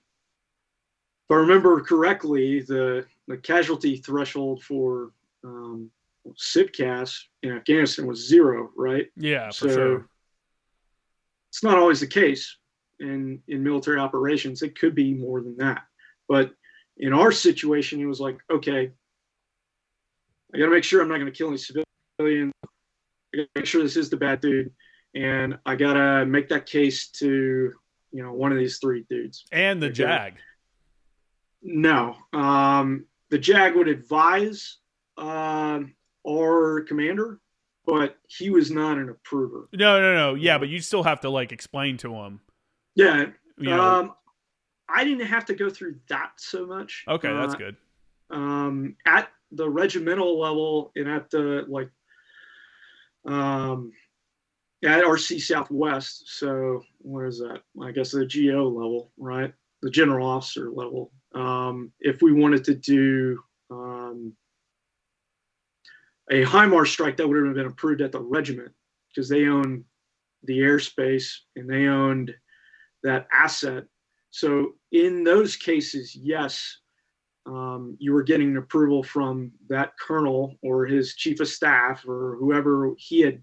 if I remember correctly, the casualty threshold for SVIBIEDs in Afghanistan was 0, right? Yeah, for sure. It's not always the case in military operations. It could be more than that. But in our situation, he was like, okay, I got to make sure I'm not going to kill any civilians. I got to make sure this is the bad dude. And I got to make that case to, one of these three dudes. And the JAG. No. The JAG would advise our commander, but he was not an approver. No. Yeah, but you still have to like explain to him. Yeah. I didn't have to go through that so much. Okay, that's good. At the regimental level and at the at RC Southwest, so where is that? I guess the GO level, right? The general officer level. If we wanted to do a HIMARS strike, that would have been approved at the regiment because they own the airspace and they owned that asset. So in those cases, yes, you were getting an approval from that colonel or his chief of staff or whoever he had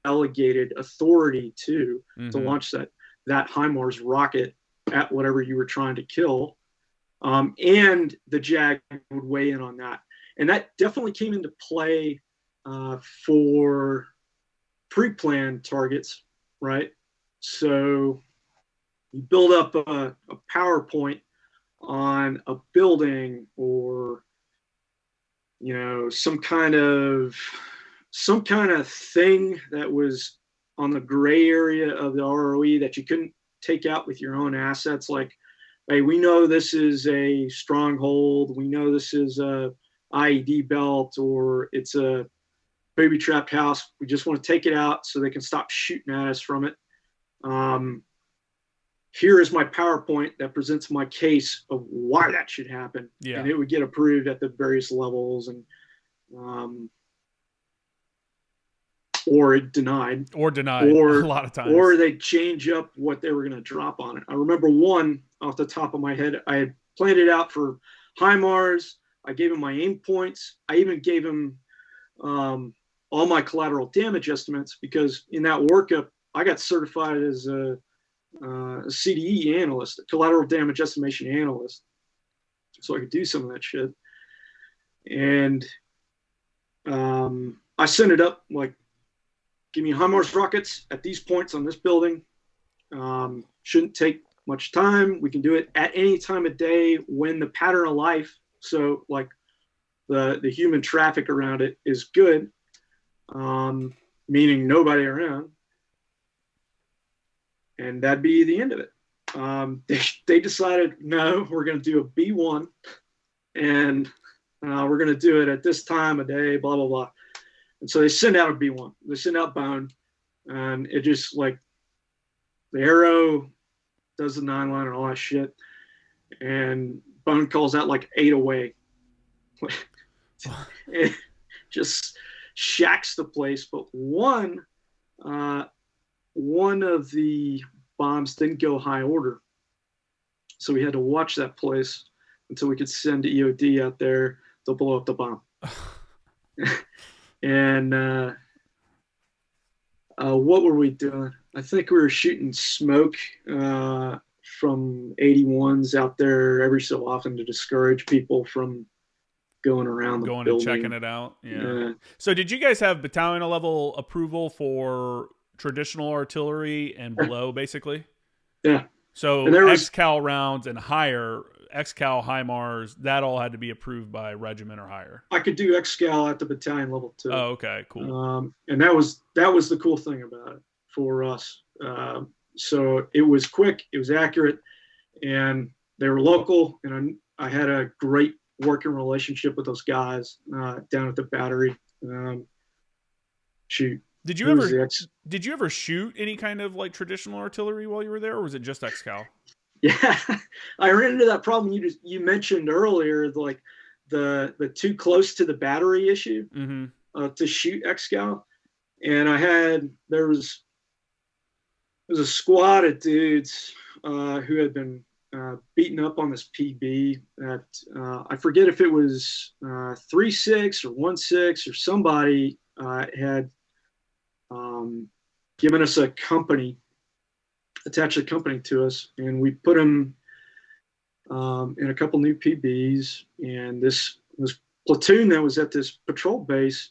delegated authority to launch that HIMARS rocket at whatever you were trying to kill. And the JAG would weigh in on that. And that definitely came into play for pre-planned targets, right? So you build up a PowerPoint on a building or, some kind of thing that was on the gray area of the ROE that you couldn't take out with your own assets, like hey, we know this is a stronghold. We know this is a IED belt, or it's a booby-trapped house. We just want to take it out so they can stop shooting at us from it. Here is my PowerPoint that presents my case of why that should happen. Yeah. And it would get approved at the various levels, and or it denied. Or denied a lot of times. Or they change up what they were going to drop on it. I remember one off the top of my head. I had planned it out for HIMARS. I gave him my aim points. I even gave him all my collateral damage estimates, because in that workup, I got certified as a CDE analyst, a collateral damage estimation analyst, so I could do some of that shit. And I sent it up like, give me HIMARS rockets at these points on this building. Shouldn't take much time. We can do it at any time of day when the pattern of life, so like the human traffic around it, is good, meaning nobody around. And that'd be the end of it. They decided, no, we're going to do a B1, and we're going to do it at this time of day, blah, blah, blah. And so they send out a B1. They send out Bone, and it just like the arrow does the 9-line and all that shit. And Bone calls out like 8 away. It just shacks the place. But one of the bombs didn't go high order. So we had to watch that place until we could send EOD out there to blow up the bomb. And what were we doing? I think we were shooting smoke from 81s out there every so often to discourage people from going around the building. And checking it out. Yeah. So did you guys have battalion level approval for traditional artillery and below, basically? Yeah. So XCal rounds and higher, XCal, HIMARS, that all had to be approved by regiment or higher. I could do XCal at the battalion level too. Oh, okay, cool. And that was the cool thing about it for us. So it was quick, it was accurate, and they were local, and I had a great working relationship with those guys down at the battery. Did you ever shoot any kind of like traditional artillery while you were there, or was it just XCal? Yeah, I ran into that problem you mentioned earlier, like the too close to the battery issue to shoot XCal. And there was a squad of dudes who had been beaten up on this PB that I forget if it was 3-6 or 1-6 or somebody had given us a company, attached a company to us, and we put them in a couple new PBs. And this platoon that was at this patrol base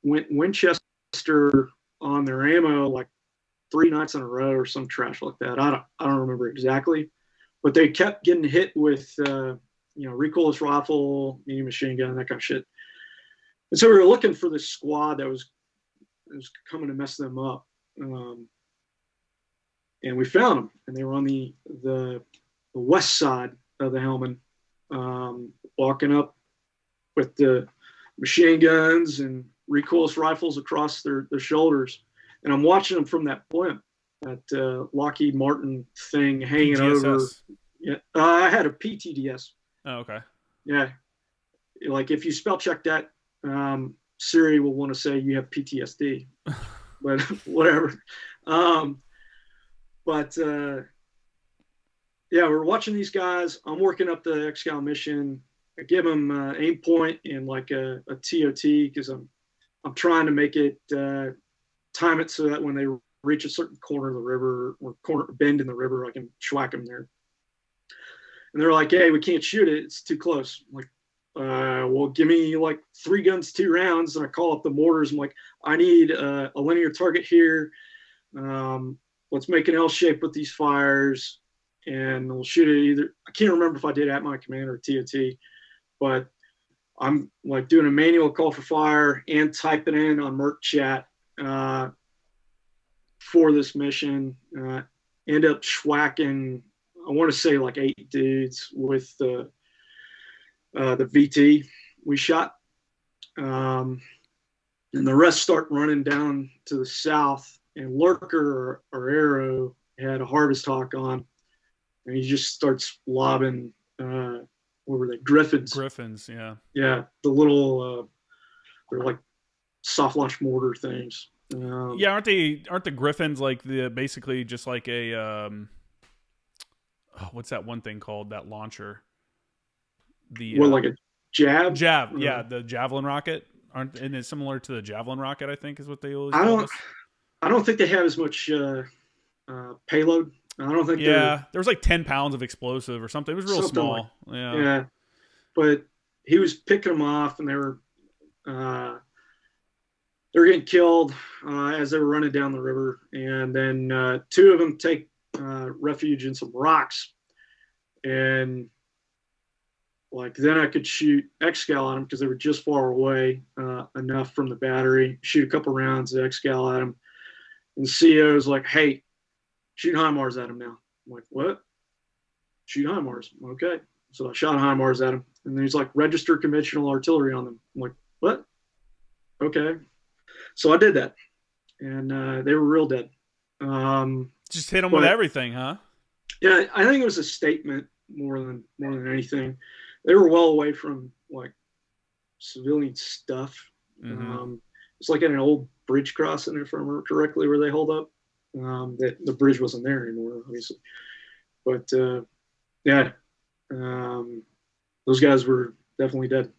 went Winchester on their ammo like 3 nights in a row or some trash like that. I don't remember exactly, but they kept getting hit with recoilless rifle, medium machine gun, that kind of shit. And so we were looking for this squad that was coming to mess them up. And we found them, and they were on the west side of the Helmand, walking up with the machine guns and recoilless rifles across their shoulders. And I'm watching them from that blimp, that Lockheed Martin thing hanging PTSS. over. Yeah, I had a PTDS. Oh, okay. Yeah. Like if you spell check that, Siri will want to say you have PTSD, but whatever. We're watching these guys. I'm working up the XCal mission. I give them aim point and like a TOT, because I'm trying to make it time it so that when they reach a certain corner of the river or bend in the river, I can schwack them there. And they're like, "Hey, we can't shoot it. It's too close." I'm like, well, give me like 3 guns, 2 rounds. And I call up the mortars. I'm like, I need a linear target here. Let's make an L shape with these fires, and we'll shoot it either. I can't remember if I did at my command or TOT, but I'm like doing a manual call for fire and typing in on Merc chat for this mission. End up schwacking I want to say like 8 dudes with the VT we shot. And the rest start running down to the south, and Lurker or Arrow had a Harvest Hawk on, and he just starts lobbing, what were they, Griffins? Griffins, yeah. Yeah, the little, they're like soft launch mortar things. Yeah, aren't the Griffins like basically just like a, what's that one thing called, that launcher? Like a jab? Yeah, the Javelin rocket. Isn't it similar to the Javelin rocket, I think is what they always call us? I don't think they have as much payload. I don't think. Yeah, there was like 10 pounds of explosive or something. It was real small. Yeah, but he was picking them off, and they were getting killed as they were running down the river. And then 2 of them take refuge in some rocks, and like then I could shoot X-Cal at them because they were just far away enough from the battery. Shoot a couple rounds of X-Cal at them. And the CEO was like, "Hey, shoot HIMARS at him now." I'm like, "What? Shoot HIMARS?" Okay. So I shot HIMARS at him. And then he's like, "Register conventional artillery on them." I'm like, "What?" Okay. So I did that. And they were real dead. Just hit them with everything, huh? Yeah, I think it was a statement more than anything. They were well away from like civilian stuff. Mm-hmm. It's like at an old bridge crossing, if I remember correctly, where they hold up. That the bridge wasn't there anymore, obviously. But yeah, those guys were definitely dead.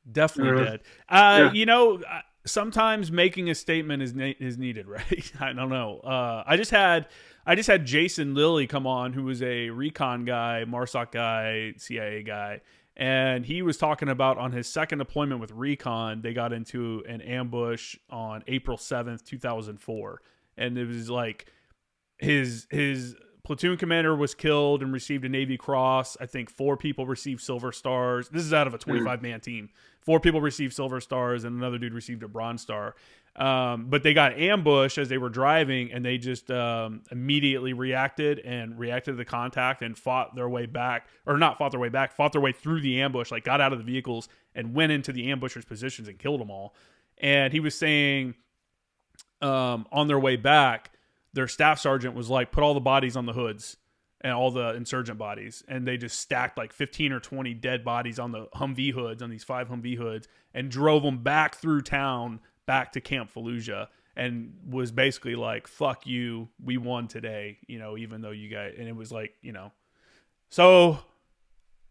Definitely dead. Yeah. You know, sometimes making a statement is needed, right? I don't know. I just had Jason Lilly come on, who was a recon guy, MARSOC guy, CIA guy, and he was talking about on his second deployment with recon, they got into an ambush on April 7th, 2004, and it was like his platoon commander was killed and received a Navy Cross. I think 4 people received Silver Stars. This is out of a 25-man team. 4 people received Silver Stars, and another dude received a Bronze Star. But they got ambushed as they were driving, and they just immediately reacted to the contact and fought their way back, or not fought their way back, fought their way through the ambush, like got out of the vehicles and went into the ambushers' positions and killed them all. And he was saying on their way back, their staff sergeant was like, put all the bodies on the hoods and all the insurgent bodies. And they just stacked like 15 or 20 dead bodies on the Humvee hoods, on these 5 Humvee hoods, and drove them back through town, back to Camp Fallujah, and was basically like, fuck you, we won today, you know, even though you guys, and it was like, you know, so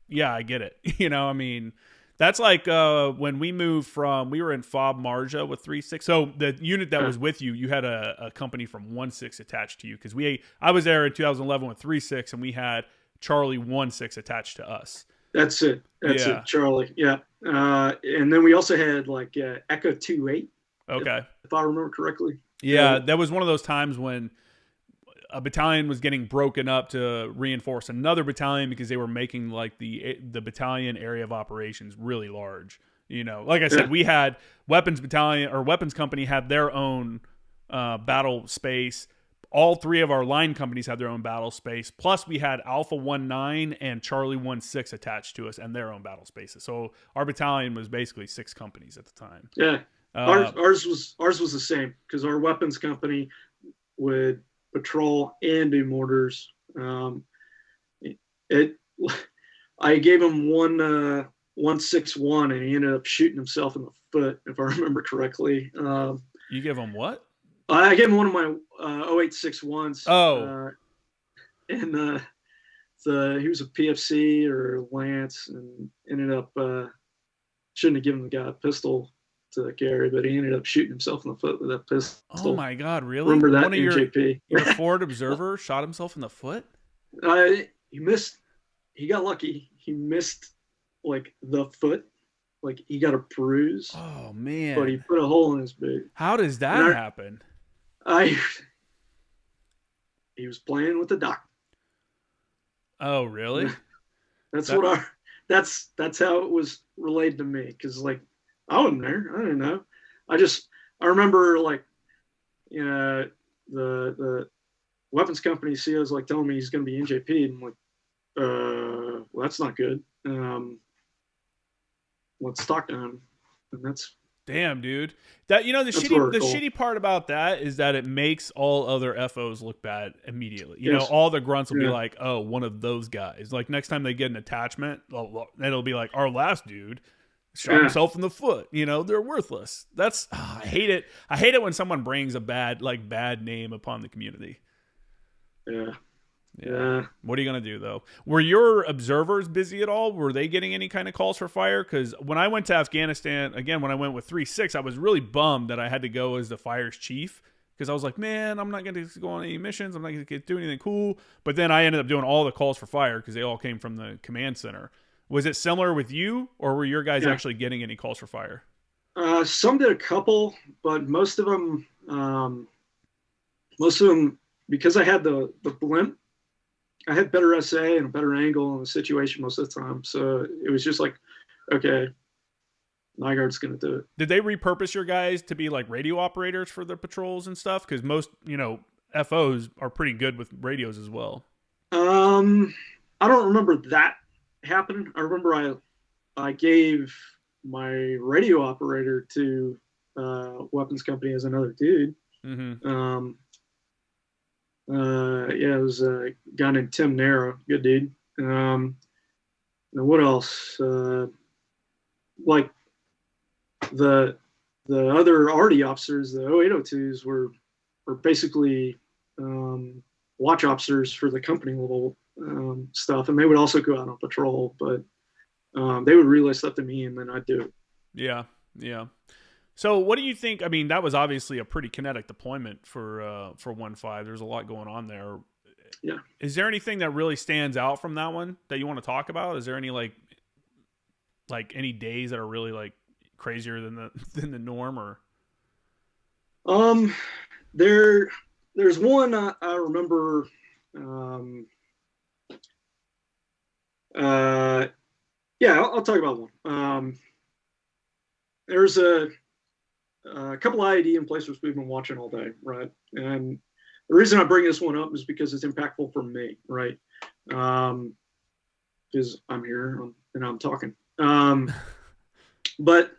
yeah, I get it. You know, I mean, that's like when we moved from, we were in FOB Marja with 3-6. So the unit that was with you, you had a company from 1-6 attached to you, because I was there in 2011 with 3-6, and we had Charlie 1-6 attached to us. That's it. That's it, Charlie. Yeah. And then we also had like Echo 2-8. Okay. If I remember correctly. Yeah, that was one of those times when a battalion was getting broken up to reinforce another battalion because they were making like the battalion area of operations really large. You know, like I said, we had weapons battalion or weapons company had their own battle space. All 3 of our line companies had their own battle space. Plus, we had Alpha 19 and Charlie 16 attached to us and their own battle spaces. So our battalion was basically 6 companies at the time. Yeah, ours was the same, because our weapons company would patrol and do mortars. I gave him 161, and he ended up shooting himself in the foot, if I remember correctly. You give him what? I gave him one of my 0861s. Oh. And he was a PFC or Lance, and ended up shouldn't have given the guy a pistol to carry, but he ended up shooting himself in the foot with that pistol. Oh my God, really? Remember that in JP? Your forward observer shot himself in the foot? He missed. He got lucky. He missed like the foot. Like he got a bruise. Oh man! But he put a hole in his boot. How does that happen? He was playing with the doctor. Oh really? That's how it was relayed to me, because like I wasn't there. I didn't know. I remember like, you know, the weapons company CEO is like telling me he's going to be NJP, and I'm like, well, that's not good. Let's talk to him, and that's damn, dude. That the shitty part about that is that it makes all other FOs look bad immediately. You know, all the grunts will be like, oh, one of those guys. Like next time they get an attachment, it'll be like our last dude shot himself in the foot. You know, they're worthless. That's I hate it. I hate it when someone brings a bad name upon the community. Yeah. What are you going to do, though? Were your observers busy at all? Were they getting any kind of calls for fire? Because when I went to Afghanistan, again, when I went with 3-6, I was really bummed that I had to go as the fire's chief. Because I was like, man, I'm not going to go on any missions. I'm not going to do anything cool. But then I ended up doing all the calls for fire because they all came from the command center. Was it similar with you? Or were your guys actually getting any calls for fire? Some did a couple, but most of them, because I had the blimp, I had better SA and a better angle on the situation most of the time. So it was just like, okay, Nygard's going to do it. Did they repurpose your guys to be like radio operators for the patrols and stuff? Because most, FOs are pretty good with radios as well. I don't remember that happening. I remember I gave my radio operator to weapons company as another dude. Mm-hmm. It was a guy named Tim Nara, good dude. And what else? Like the other RD officers, the 0802s were basically watch officers for the company level stuff, and they would also go out on patrol, but they would relay stuff to me, and then I'd do it. Yeah. So what do you think? I mean, that was obviously a pretty kinetic deployment for 1-5. There's a lot going on there. Yeah. Is there anything that really stands out from that one that you want to talk about? Is there any like any days that are really like crazier than the norm, or? There's one I remember. I'll talk about one. There's a couple of IED emplacements we've been watching all day, right? And the reason I bring this one up is because it's impactful for me, right? Because I'm here and I'm talking. But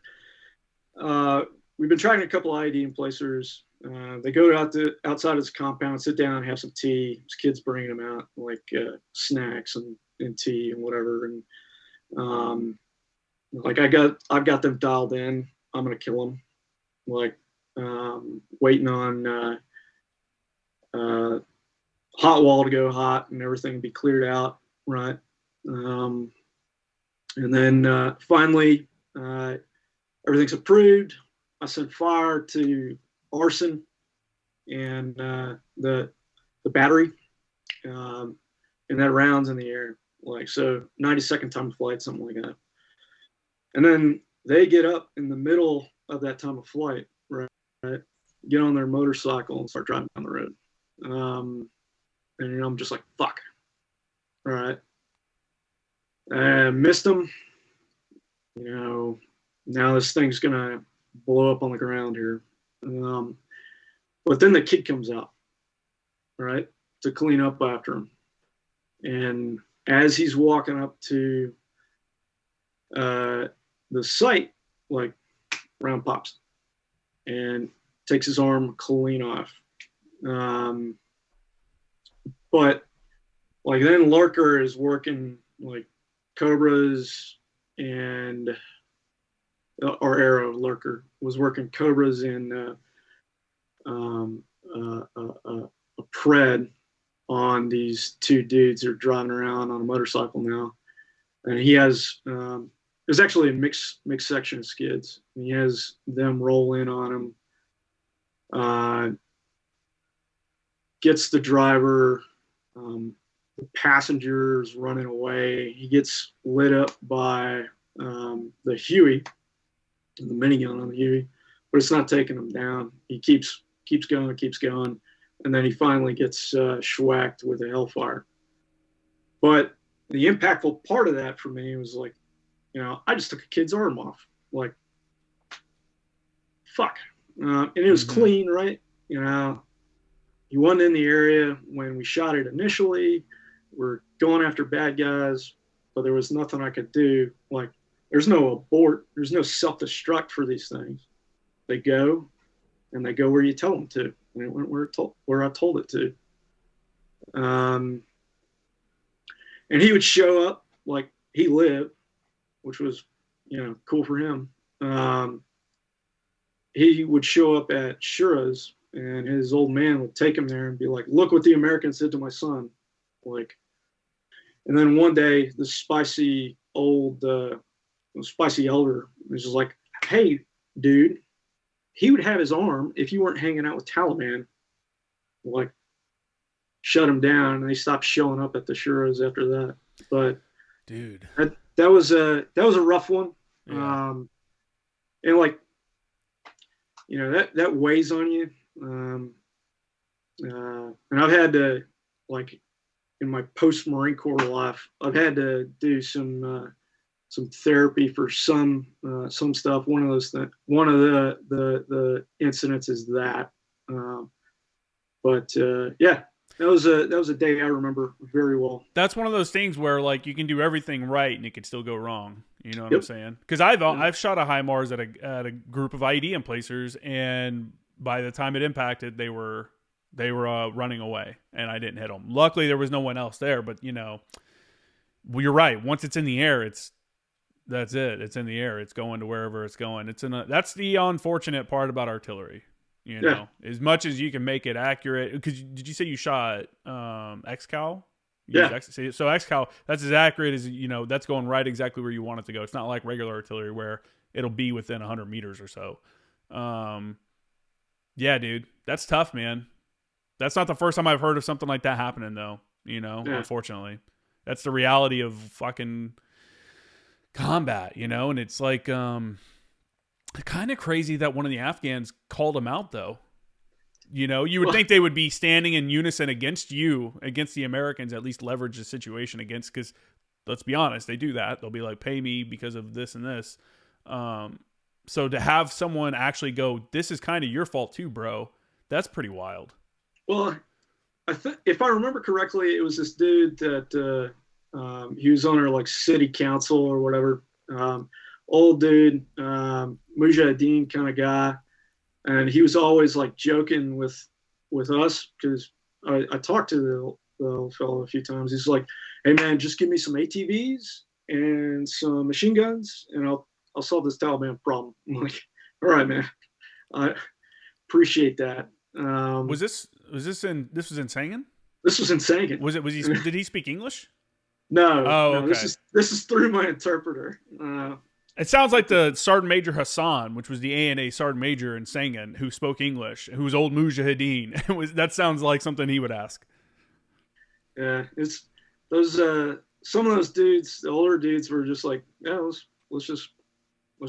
we've been trying a couple of IED emplacers. They go outside of this compound, sit down, have some tea. There's kids bringing them out, like snacks and tea and whatever. And I've got them dialed in. I'm gonna kill them. Like waiting on hot wall to go hot and everything be cleared out, right? And then finally everything's approved. I sent fire to arson and the battery, and that round's in the air, like, so 90-second time of flight, something like that. And then they get up in the middle of that time of flight, right? Get on their motorcycle and start driving down the road. And I'm just like, fuck. All right. Missed them. Now this thing's gonna blow up on the ground here. But then the kid comes out, right, to clean up after him. And as he's walking up to the site, like, round pops and takes his arm clean off. But like then Lurker is working like Cobras and or Arrow Lurker was working Cobras in a pred on these two dudes that are driving around on a motorcycle now. And he has there's actually a mixed section of skids. And he has them roll in on him. Gets the driver, the passenger's running away. He gets lit up by the Huey, the minigun on the Huey, but it's not taking him down. He keeps going, and then he finally gets schwacked with a Hellfire. But the impactful part of that for me was like, I just took a kid's arm off. Like, fuck. And it was clean, right? he wasn't in the area when we shot it initially. We're going after bad guys, but there was nothing I could do. Like, there's no abort, there's no self-destruct for these things. They go, and they go where you tell them to, and it went where I told it to. And he would show up like he lived, which was, cool for him. He would show up at Shura's, and his old man would take him there and be like, "Look what the Americans did to my son." Like, and then one day, the spicy elder was just like, "Hey, dude," he would have his arm if you weren't hanging out with Taliban. Like, shut him down, and they stopped showing up at the Shura's after that. But dude, that was a rough one. Yeah. And like, that weighs on you. And I've had to, like, in my post Marine Corps life, I've had to do some therapy for some stuff. One of the incidents is that. But yeah, that was a day I remember very well. That's one of those things where, like, you can do everything right and it could still go wrong. You know what I'm saying? Because I've shot a HIMARS at a group of IED emplacers, and by the time it impacted, they were running away, and I didn't hit them. Luckily, there was no one else there. But you're right. Once it's in the air, that's it. It's in the air. It's going to wherever it's going. That's the unfortunate part about artillery. As much as you can make it accurate. Because did you say you shot XCal? Yeah. So XCal, that's as accurate as, that's going right exactly where you want it to go. It's not like regular artillery where it'll be within 100 meters or so. Yeah, dude, that's tough, man. That's not the first time I've heard of something like that happening, though. Unfortunately, that's the reality of fucking combat, and it's like, kind of crazy that one of the Afghans called him out, though. You would think they would be standing in unison against the Americans, at least leverage the situation against, because let's be honest, they do that. They'll be like, pay me because of this and this. So to have someone actually go, this is kind of your fault too, bro, that's pretty wild. Well, if I remember correctly, it was this dude that he was on our, like, city council or whatever. Old dude, Mujahideen kind of guy. And he was always, like, joking with us, because I talked to the old fellow a few times. He's like, "Hey man, just give me some ATVs and some machine guns, and I'll solve this Taliban problem." I'm like, "All right, man, I appreciate that." This was in Sangin? This was in Sangin. Did he speak English? No. Oh, no, okay. This is through my interpreter. It sounds like the Sergeant Major Hassan, which was the ANA Sergeant Major in Sangin, who spoke English, who was old Mujahideen. That sounds like something he would ask. Yeah, it's those some of those dudes, the older dudes, were just like, "Yeah, let's just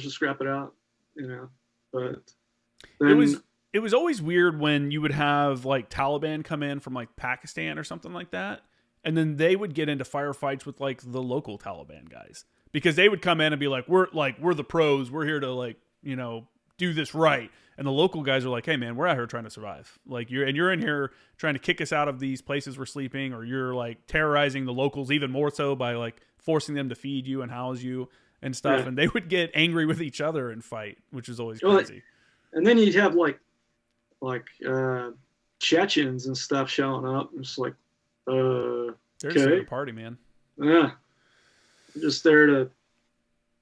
scrap it out," But then, it was always weird when you would have, like, Taliban come in from, like, Pakistan or something like that, and then they would get into firefights with, like, the local Taliban guys. Because they would come in and be like, we're the pros. We're here to, like, do this right. And the local guys are like, hey man, we're out here trying to survive. Like, you're in here trying to kick us out of these places we're sleeping, or you're, like, terrorizing the locals even more so by, like, forcing them to feed you and house you and stuff. Yeah. And they would get angry with each other and fight, which is always crazy. And then you'd have like Chechens and stuff showing up. And it's like, they're just there to party, man. Yeah. Just there to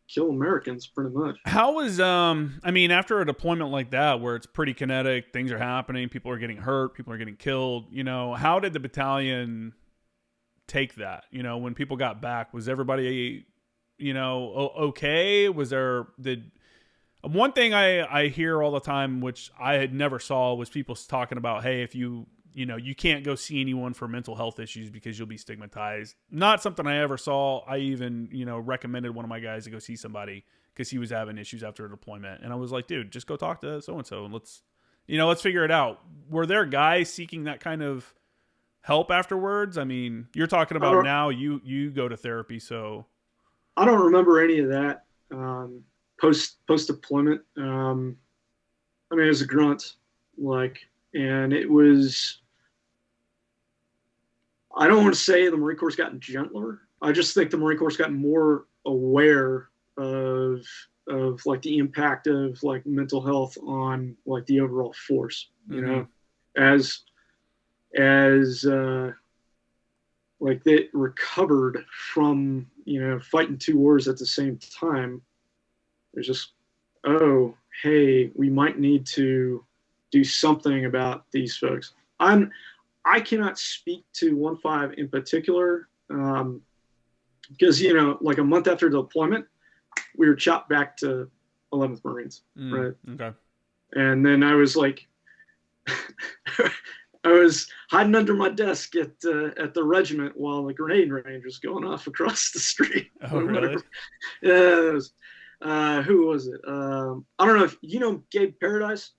kill Americans, pretty much. How was after a deployment like that, where it's pretty kinetic, things are happening, people are getting hurt, people are getting killed, how did the battalion take that? When people got back, was everybody okay? Was there one thing I hear all the time, which I had never saw, was people talking about, hey, if you can't go see anyone for mental health issues because you'll be stigmatized. Not something I ever saw. I even, recommended one of my guys to go see somebody because he was having issues after a deployment. And I was like, dude, just go talk to so-and-so and let's figure it out. Were there guys seeking that kind of help afterwards? I mean, you're talking about now you go to therapy, so. I don't remember any of that post deployment. It was a grunt, and it was I don't want to say the Marine Corps has gotten gentler. I just think the Marine Corps has gotten more aware of like the impact of like mental health on like the overall force, you know, as like they recovered from, you know, fighting two wars at the same time. There's just, oh, hey, we might need to do something about these folks. I cannot speak to 1-5 in particular, because, you know, like a month after deployment, we were chopped back to 11th Marines, right? Okay. And then I was like, I was hiding under my desk at the regiment while the grenade range was going off across the street. Oh, really? Yeah, it was, who was it? I don't know if you know Gabe Paradise.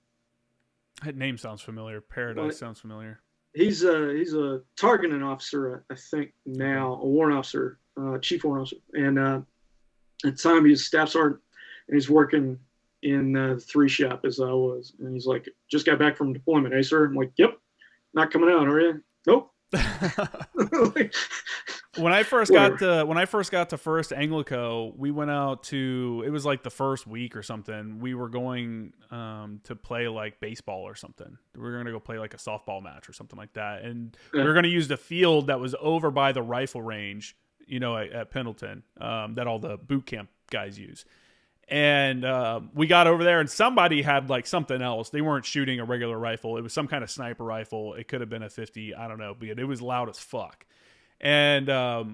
That name sounds familiar. Paradise sounds familiar. He's a targeting officer, I think now, a warrant officer, chief warrant officer, and at the time he was staff sergeant, and he's working in the 3 shop as I was, and he's like, just got back from deployment, hey sir? I'm like, yep. Not coming out, are you? Nope. When I first got to 1st Anglico, we went out to, it was like the first week or something. We were going to play like baseball or something. We were going to go play like a softball match or something like that. And we were going to use the field that was over by the rifle range, you know, at Pendleton, that all the boot camp guys use. And we got over there, and somebody had like something else. They weren't shooting a regular rifle. It was some kind of sniper rifle. It could have been a 50. I don't know, but it was loud as fuck. And I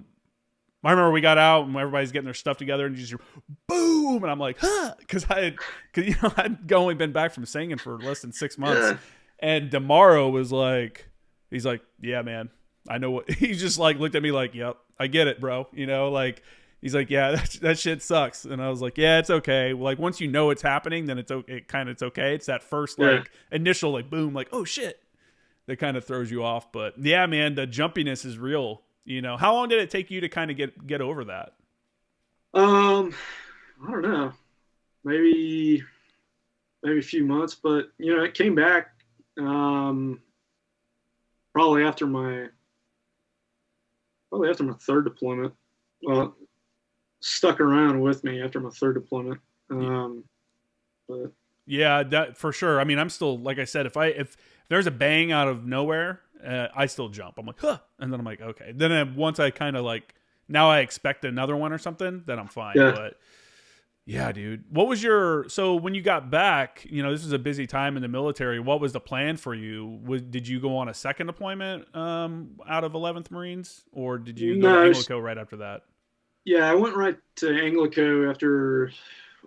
remember we got out, and everybody's getting their stuff together, and you just boom, and I'm like, huh, because I'd only been back from Sangin for less than 6 months, and Damaro was like, he's like, yeah, man, I know what. He just like looked at me like, yep, I get it, bro. You know, like. He's like, yeah, that shit sucks. And I was like, yeah, it's okay. Like, once you know it's happening, then it's okay. It's that first, like, initial, like, boom, like, oh, shit. That kind of throws you off. But, yeah, man, the jumpiness is real. You know, how long did it take you to kind of get over that? I don't know. Maybe a few months. But, you know, it came back probably after my 3rd deployment. Well, stuck around with me after my 3rd deployment. But yeah, that for sure. I mean, I'm still, like I said, if there's a bang out of nowhere, I still jump. I'm like, huh, and then I'm like, okay. Then once I kind of like, now I expect another one or something, then I'm fine. Yeah. But yeah, dude, what was so when you got back, you know, this was a busy time in the military. What was the plan for you? Did you go on a 2nd deployment out of 11th Marines, or did you go to Anglico right after that? Yeah, I went right to Anglico after,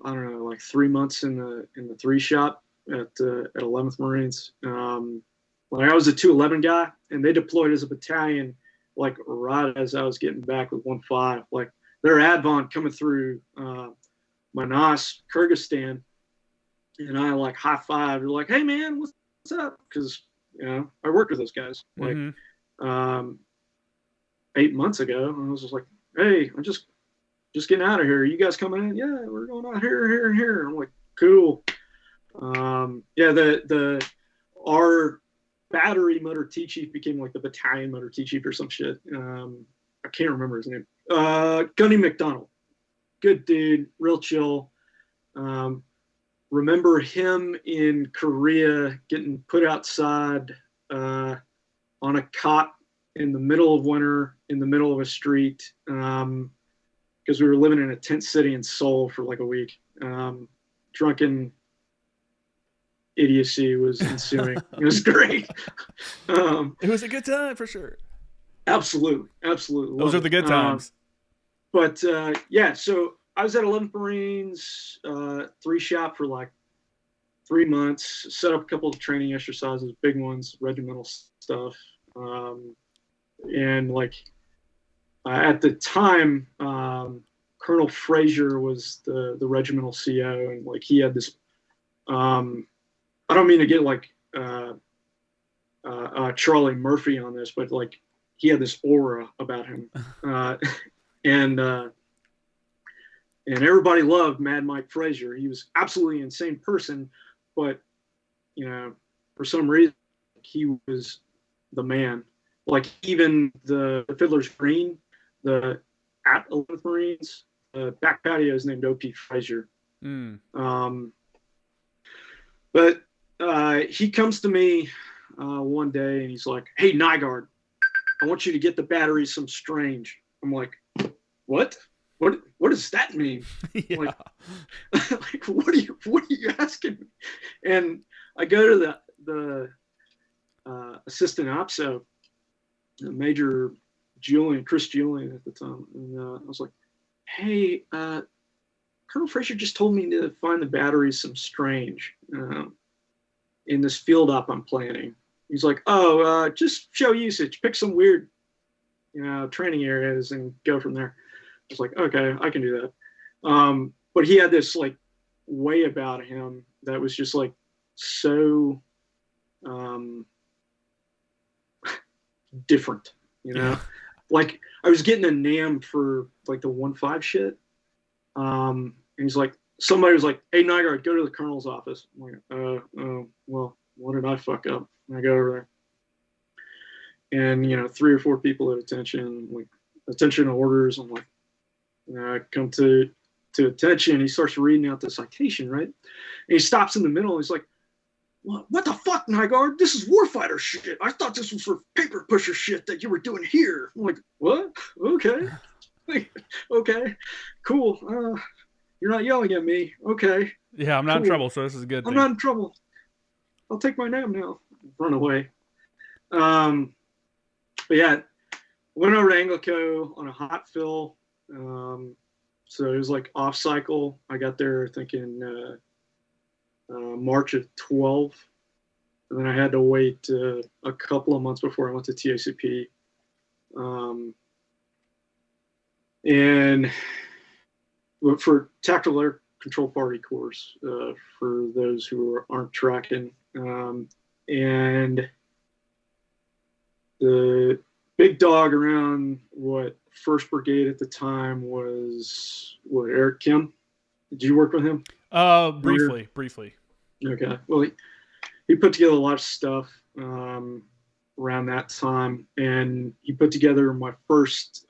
I don't know, like 3 months in the 3 shop at 11th Marines. Like I was a 211 guy, and they deployed as a battalion, like right as I was getting back with 1-5. Like their Advon coming through Manas, Kyrgyzstan, and I like high five. They're like, hey man, what's up? Because you know I worked with those guys like 8 months ago, and I was just like, hey, I'm just getting out of here. Are you guys coming in? Yeah, we're going out here, and here. I'm like, cool. Yeah, our battery motor T chief became like the battalion motor T chief or some shit. I can't remember his name. Gunny McDonald. Good dude, real chill. Remember him in Korea getting put outside on a cot in the middle of winter, in the middle of a street, because we were living in a tent city in Seoul for like a week. Drunken idiocy was ensuing. It was great. It was a good time for sure. Absolutely. Those are the good times. But yeah, so I was at 11th Marines, 3 shop for like 3 months, set up a couple of training exercises, big ones, regimental stuff. And like at the time, Colonel Frazier was the regimental CO, and like he had this. I don't mean to get like Charlie Murphy on this, but like he had this aura about him, and everybody loved Mad Mike Frazier. He was absolutely an insane person, but you know, for some reason, he was the man. like even the Fiddler's Green, the at 11th Marines, the back patio is named OP Frazier. But he comes to me one day and he's like, "Hey, Nygard, I want you to get the battery some strange." I'm like, "What? What does that mean?" Yeah. Like, what are you asking me? And I go to the assistant OPSO, Major Chris Julian at the time, and I was like, "Hey, Colonel Frazier just told me to find the batteries some strange in this field op I'm planning." He's like, "Oh, just show usage, pick some weird, training areas and go from there." I was like, "Okay, I can do that." But he had this like way about him that was just like so different, Yeah. Like I was getting a NAM for like the 1.5 shit. And he's like, somebody was like, "Hey, Nygard, go to the colonel's office." I'm like, well, what did I fuck up? And I go over there, and 3 or 4 people at attention, like attention orders. I'm like, I come to attention. He starts reading out the citation, right? And he stops in the middle. And he's like, "What the fuck, Nygard? This is warfighter shit. I thought this was for paper pusher shit that you were doing here." I'm like, "What? Okay." Okay, cool. You're not yelling at me. Okay. Yeah, I'm not cool. in trouble, so this is a good thing. I'm not in trouble. I'll take my nap now. Run away. But yeah, went over to Anglico on a hot fill. So it was like off cycle. I got there thinking March of 12. And then I had to wait a couple of months before I went to TACP. And for Tactical Air Control Party course, for those who aren't tracking. And the big dog around First Brigade at the time was Eric Kim. Did you work with him? Briefly. Okay. Well, he put together a lot of stuff around that time, and he put together my first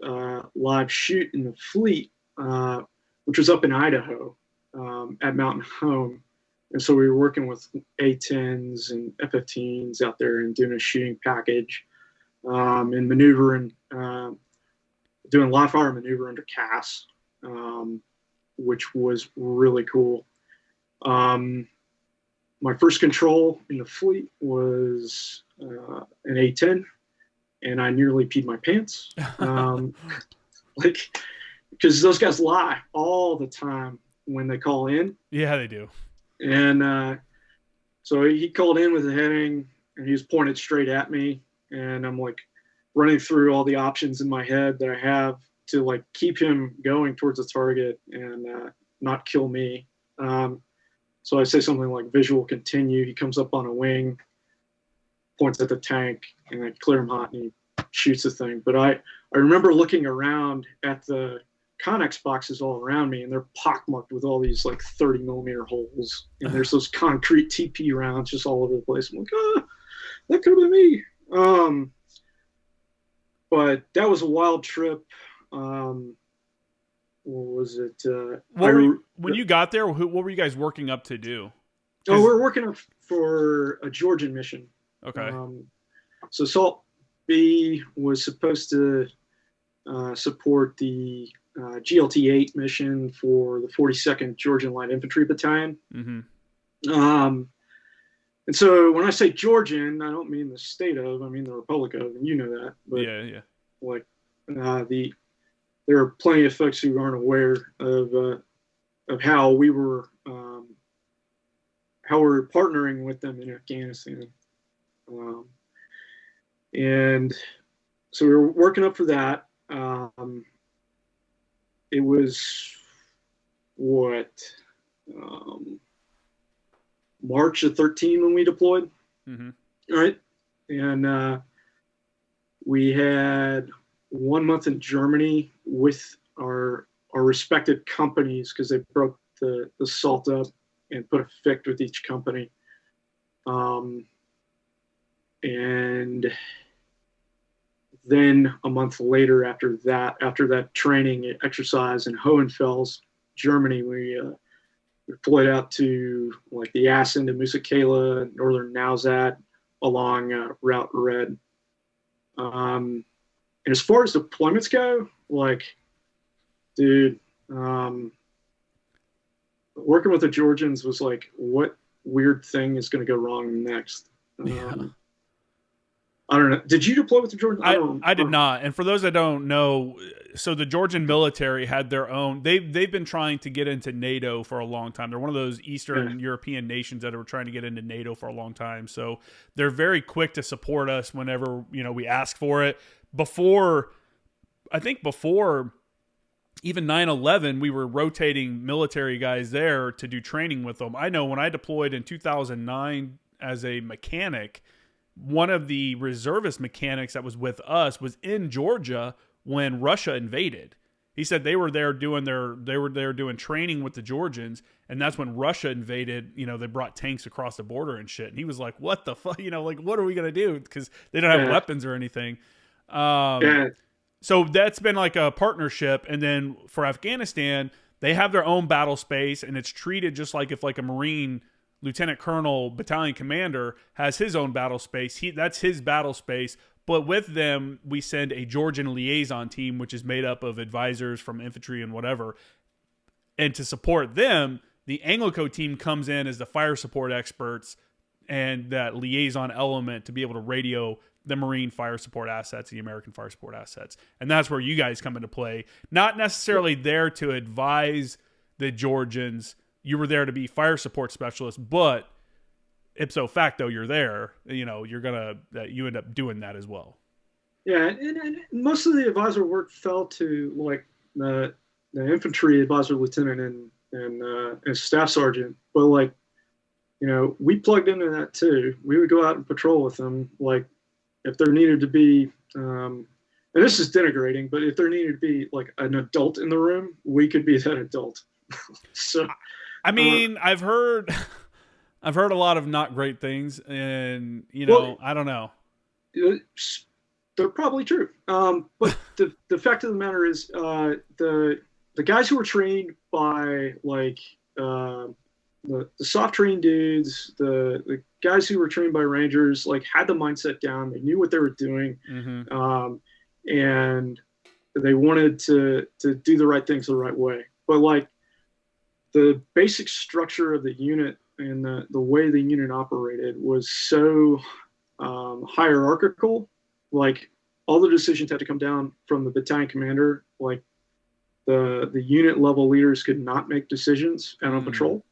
live shoot in the fleet, which was up in Idaho at Mountain Home. And so we were working with A-10s and F-15s out there and doing a shooting package and maneuvering, doing live fire maneuver under CAS, which was really cool. My first control in the fleet was an A-10, and I nearly peed my pants. Because those guys lie all the time when they call in. Yeah, they do. And so he called in with a heading, and he was pointed straight at me, and I'm like running through all the options in my head that I have to like keep him going towards the target and not kill me. So I say something like visual continue. He comes up on a wing, points at the tank, and I clear him hot, and he shoots the thing. But I remember looking around at the Connex boxes all around me, and they're pockmarked with all these like 30 millimeter holes, and there's those concrete TP rounds just all over the place. I'm like, that could have been me. But that was a wild trip. What was it? When you got there, what were you guys working up to do? Oh, we're working for a Georgian mission. Okay. So Salt B was supposed to support the GLT-8 mission for the 42nd Georgian Light Infantry Battalion. Mm-hmm. And so when I say Georgian, I don't mean the state of, I mean the Republic of, and you know that. But yeah. Like there are plenty of folks who aren't aware of how we were partnering with them in Afghanistan. And so we were working up for that. It was March of 13 when we deployed. Mm-hmm. All right. And we had 1 month in Germany with our respective companies because they broke the SALT up and put a FIC with each company. And then a month later, after that training exercise in Hohenfels, Germany, we deployed out to like the Assen to Musikala, northern Nausat, along Route Red. And as far as deployments go, like, dude, working with the Georgians was like, what weird thing is going to go wrong next? I don't know. Did you deploy with the Georgians? I did not. And for those that don't know, so the Georgian military had their own. They've been trying to get into NATO for a long time. They're one of those Eastern European nations that are trying to get into NATO for a long time. So they're very quick to support us whenever we ask for it. Before even 9/11, we were rotating military guys there to do training with them. I know when I deployed in 2009 as a mechanic, one of the reservist mechanics that was with us was in Georgia when Russia invaded. He said they were there doing training with the Georgians, and that's when Russia invaded. They brought tanks across the border and shit. And he was like, "What the fuck? Like, what are we gonna do?" Because they don't have weapons or anything. So that's been like a partnership. And then for Afghanistan, they have their own battle space, and it's treated just like if like a Marine Lieutenant Colonel battalion commander has his own battle space. That's his battle space. But with them, we send a Georgian liaison team, which is made up of advisors from infantry and whatever. And to support them, the Anglico team comes in as the fire support experts and that liaison element to be able to radio the Marine fire support assets, the American fire support assets. And that's where you guys come into play. Not necessarily there to advise the Georgians. You were there to be fire support specialists, but ipso facto, you're there. You end up doing that as well. Yeah, and most of the advisor work fell to like the infantry advisor lieutenant and staff sergeant. But like, we plugged into that too. We would go out and patrol with them. Like, if there needed to be, and this is denigrating, but if there needed to be like an adult in the room, we could be that adult. So. I mean, I've heard a lot of not great things, and I don't know. They're probably true. But the fact of the matter is, the guys who were trained by like the soft trained dudes, the guys who were trained by Rangers, like had the mindset down. They knew what they were doing, and they wanted to do the right things the right way. But like, the basic structure of the unit and the way the unit operated was so hierarchical. Like, all the decisions had to come down from the battalion commander. Like, the unit level leaders could not make decisions out on patrol.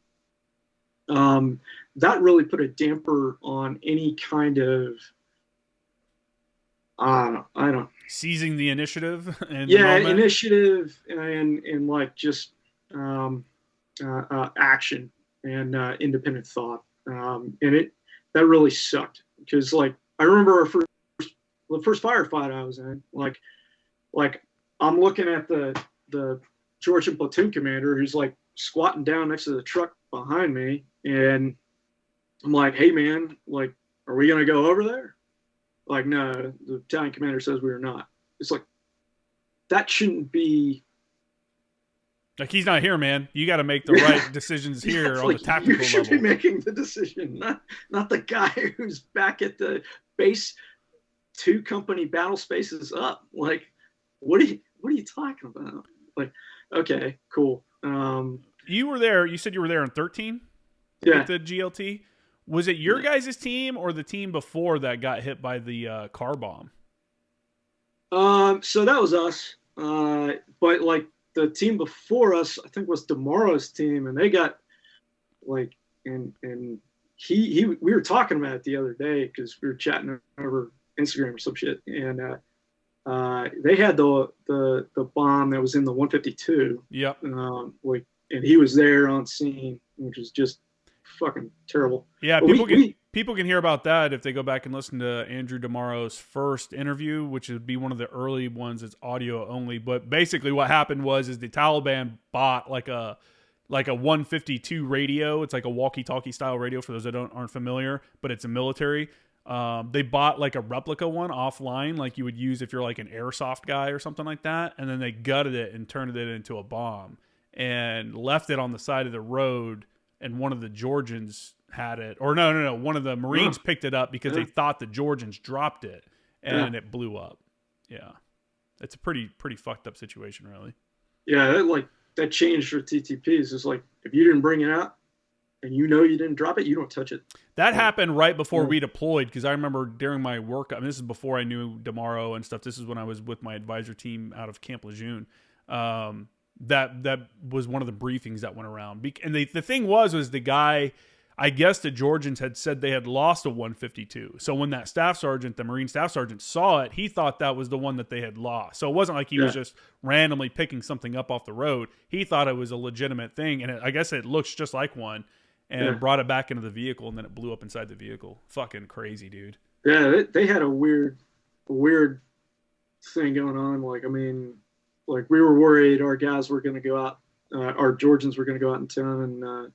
That really put a damper on any kind of seizing the initiative. Initiative and like just action and independent thought, and that really sucked, because like I remember the first firefight I was in, like I'm looking at the Georgian platoon commander who's like squatting down next to the truck behind me, and I'm like, "Hey man, like, are we gonna go over there?" Like, no, the battalion commander says we are not. It's like, that shouldn't be. Like, he's not here, man. You got to make the right decisions here on the tactical level. You should be making the decision, not the guy who's back at the base 2 company battle spaces up. Like, what are you talking about? Like, okay, cool. You were there. You said you were there in 13? Yeah. With the GLT? Was it your guys' team or the team before that got hit by the car bomb? So that was us. But like, the team before us, I think, was DeMaro's team, and they got like, and we were talking about it the other day because we were chatting over Instagram or some shit, and they had the bomb that was in the 152. Yep. Like, and he was there on scene, which is just fucking terrible. Yeah, people can hear about that if they go back and listen to Andrew DeMaro's first interview, which would be one of the early ones that's audio only. But basically what happened was the Taliban bought like a 152 radio. It's like a walkie-talkie style radio for those that aren't familiar, but it's a military. They bought like a replica one offline, like you would use if you're like an airsoft guy or something like that. And then they gutted it and turned it into a bomb and left it on the side of the road. And one of the Georgians had it, or no. One of the Marines picked it up because they thought the Georgians dropped it, and it blew up. Yeah. It's a pretty fucked up situation, really. Yeah. That changed for TTPs. It's like, if you didn't bring it out and you didn't drop it, you don't touch it. That happened right before we deployed, because I remember during my work, I mean, this is before I knew DeMauro and stuff. This is when I was with my advisor team out of Camp Lejeune. That was one of the briefings that went around. And the thing was the guy, I guess the Georgians had said they had lost a 152. So when that staff sergeant, the Marine staff sergeant, saw it, he thought that was the one that they had lost. So it wasn't like he was just randomly picking something up off the road. He thought it was a legitimate thing, and I guess it looks just like one, and brought it back into the vehicle, and then it blew up inside the vehicle. Fucking crazy, dude. Yeah, they had a weird thing going on. Like, I mean, like, we were worried our guys were going to go out, our Georgians were going to go out in town and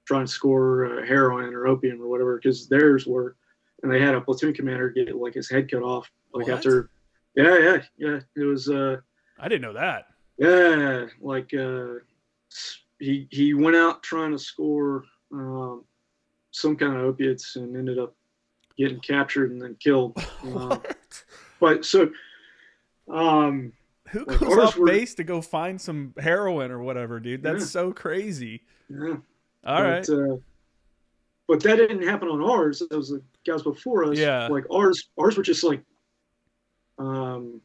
try and score heroin or opium or whatever, because theirs were, and they had a platoon commander get like his head cut off, like what? after, yeah. It was. I didn't know that. Yeah, like he went out trying to score some kind of opiates and ended up getting captured and then killed. But so. Who goes off base to go find some heroin or whatever, dude? That's so crazy. Yeah. All right. But that didn't happen on ours. That was the guys before us. Yeah. Like ours were just like real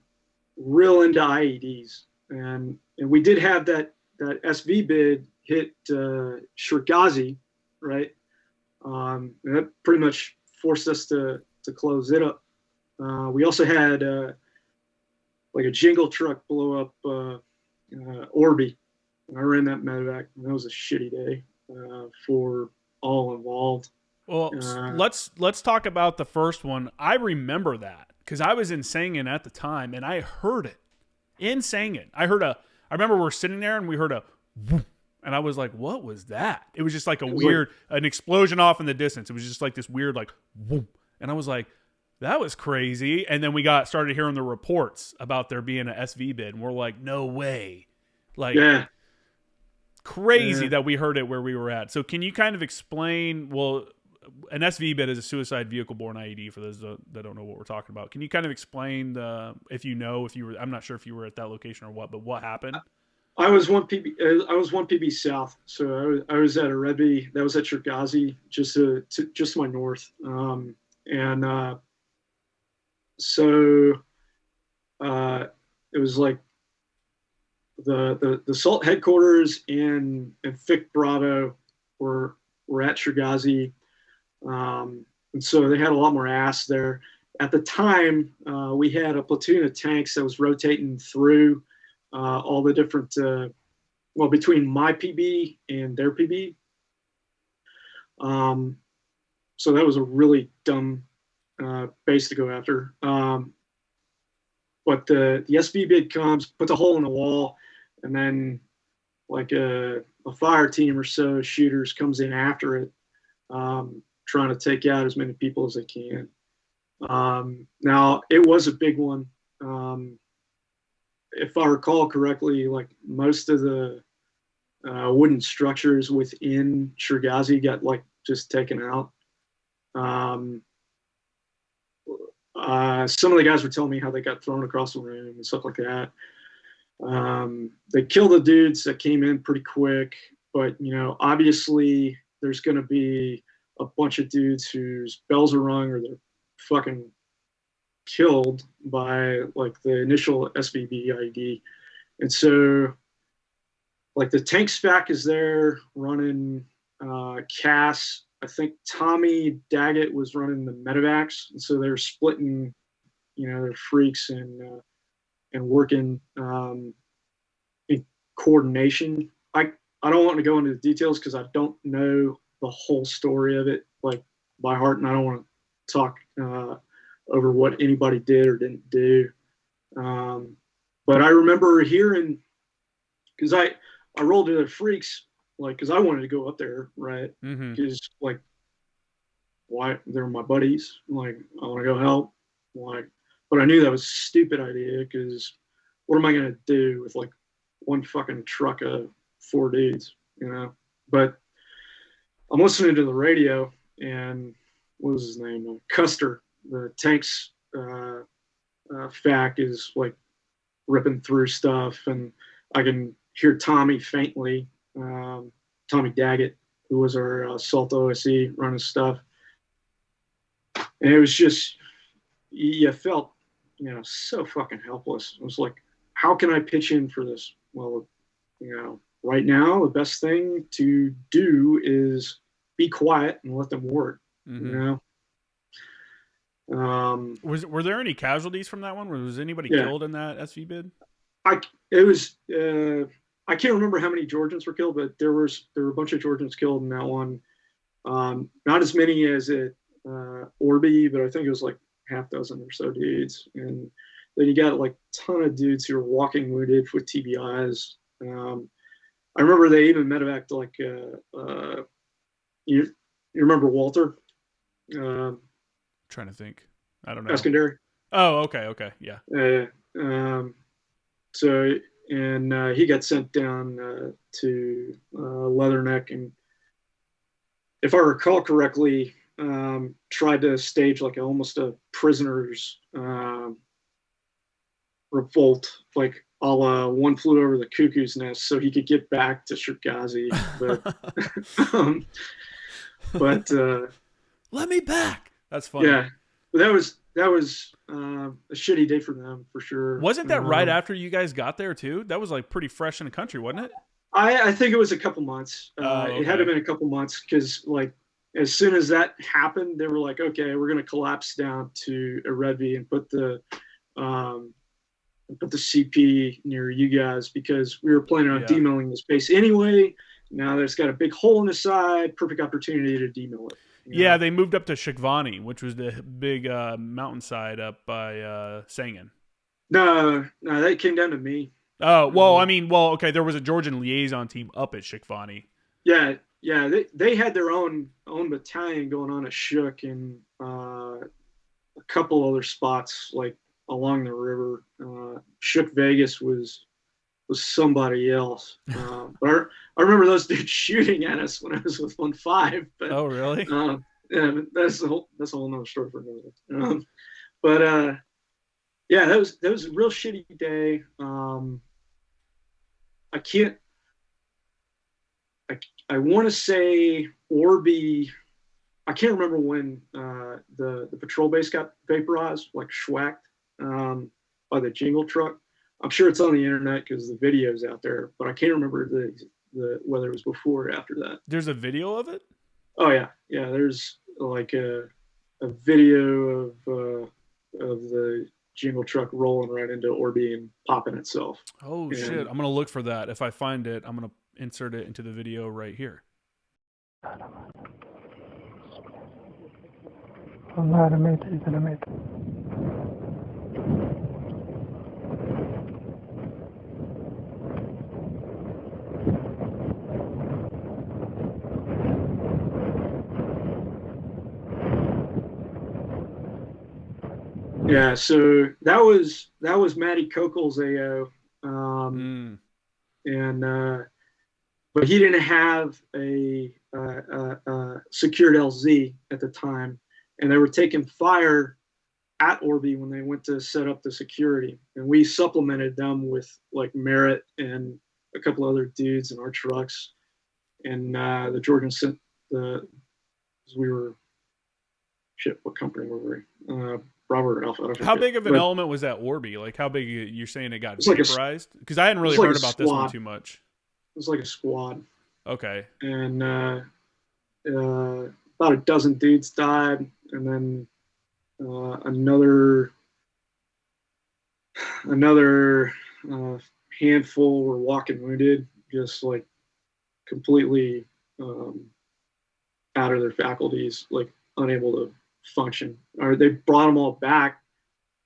into IEDs. And we did have that SVIBIED hit Shergazi, right? And that pretty much forced us to close it up. We also had like a jingle truck blow up Orby. And I ran that medevac, and that was a shitty day for all involved. Well, let's talk about the first one. I remember that because I was in Sangin at the time, and I heard it in Sangin. I remember we're sitting there, and we heard a whoop, and I was like, what was that? It was just like an explosion off in the distance. It was just like this weird like whoop, and I was like, that was crazy. And then we started hearing the reports about there being an SVIBIED, and we're like, no way. Like, crazy that we heard it where we were at. So can you kind of explain, well, an SVIBIED is a suicide vehicle-borne IED for those that don't know what we're talking about. Can you kind of explain if you were, I'm not sure if you were at that location or what, but what happened? I was one PB south. So I was at a Rebbe that was at Shergazi, just to my north. So it was like the assault headquarters and FIC Bravo were at Shergazi, and so they had a lot more ass there. At the time, we had a platoon of tanks that was rotating through all the different, between my PB and their PB. So that was a really dumb base to go after. But the SVIBIED comes, puts a hole in the wall, and then like a fire team or so shooters comes in after it, trying to take out as many people as they can. Now, it was a big one. If I recall correctly, like most of the wooden structures within Shergazi got like just taken out. Some of the guys were telling me how they got thrown across the room and stuff like that. They killed the dudes that came in pretty quick, but obviously there's going to be a bunch of dudes whose bells are rung or they're fucking killed by like the initial SVIBIED. And so like the tank SPAC is there running Cass. I think Tommy Daggett was running the medevacs, and so they're splitting, their freaks and working in coordination. I don't want to go into the details because I don't know the whole story of it like by heart, and I don't want to talk over what anybody did or didn't do. But I remember hearing, because I rolled to the freaks, like, because I wanted to go up there, right? Because like why? They're my buddies. I'm like, I want to go help. I'm like, but I knew that was a stupid idea because what am I going to do with like one fucking truck of 4 dudes, you know? But I'm listening to the radio, and what was his name? Custer, the tanks FAC is like ripping through stuff, and I can hear Tommy faintly, Tommy Daggett, who was our assault OSE running stuff. And it was just, you felt, you know, so fucking helpless. It was like, how can I pitch in for this? Well, you know, right now, the best thing to do is be quiet and let them work, Mm-hmm. you know? Were there any casualties from that one? Was anybody killed in that SVIBIED? I can't remember how many Georgians were killed, but there were a bunch of Georgians killed in that one. Not as many as at Orby, but I think it was like half dozen or so dudes. And then you got like a ton of dudes who were walking wounded with TBIs. I remember they even medevaced like you remember Walter? Trying to think. I don't know. Eskandari. Oh, okay, yeah. So he got sent down to Leatherneck, and if I recall correctly, tried to stage like almost a prisoners revolt, like a la One Flew Over the Cuckoo's Nest, so he could get back to Cherkasy. But let me back. That's funny. Yeah, but that was a shitty day for them for sure. Wasn't that right after you guys got there too? That was like pretty fresh in the country, wasn't it? I think it was a couple months. Okay. It had to have been a couple months because like as soon as that happened, they were like, okay, we're going to collapse down to Eredvi and put the CP near you guys because we were planning on demilling this base anyway. Now there's got a big hole in the side, perfect opportunity to demill it. Yeah, they moved up to Shikvani, which was the big mountainside up by Sangin. No, that came down to me. Oh, well, okay, there was a Georgian liaison team up at Shikvani. Yeah, they had their own battalion going on at Shook and a couple other spots like along the river. Shook Vegas was somebody else. But I remember those dudes shooting at us when I was with 1-5. But, oh, really? Yeah, that's a whole nother story for another. But yeah, that was a real shitty day. I want to say Orby. I can't remember when the patrol base got vaporized, like schwacked by the jingle truck. I'm sure it's on the internet because the video's out there, but I can't remember the whether it was before or after that. There's a video of it? Oh yeah. There's like a video of the jingle truck rolling right into Orby and popping itself. Oh shit! I'm gonna look for that. If I find it, I'm gonna insert it into the video right here. Yeah, so that was Matty Kokel's AO, and but he didn't have a secured LZ at the time, and they were taking fire at Orby when they went to set up the security, and we supplemented them with like Merritt and a couple other dudes in our trucks, and the Georgian sent what company were we? Robert Alpha. How big of an element was that Orby? Like, how big you're saying it got vaporized? Because I hadn't really heard about this one too much. It was like a squad. Okay. And about a dozen dudes died, and then another handful were walking wounded, just like completely out of their faculties, like unable to function. Or they brought them all back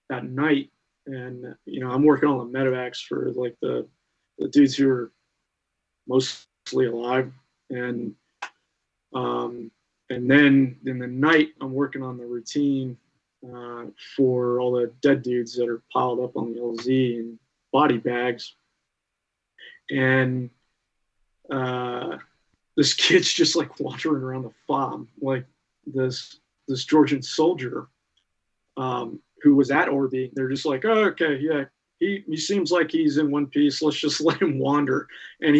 that night, and I'm working on the medevacs for like the dudes who are mostly alive, and And then in the night, I'm working on the routine for all the dead dudes that are piled up on the LZ and body bags. And this kid's just like wandering around the FOB, like this Georgian soldier who was at Orby. They're just like, oh, okay, yeah, he seems like he's in one piece. Let's just let him wander. And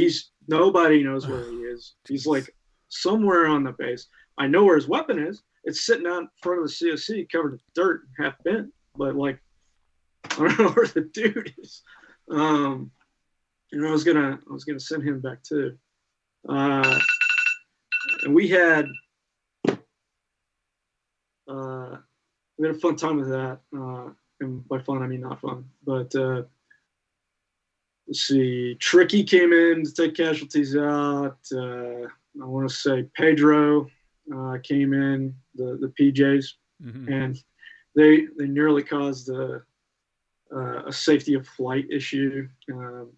nobody knows where he is. He's like somewhere on the base. I know where his weapon is. It's sitting out in front of the CSC covered in dirt, half bent. But like, I don't know where the dude is. And I was gonna send him back too. And we had a fun time with that. And by fun, I mean not fun. But let's see, Tricky came in to take casualties out. I want to say Pedro came in, the PJs, and they nearly caused a safety of flight issue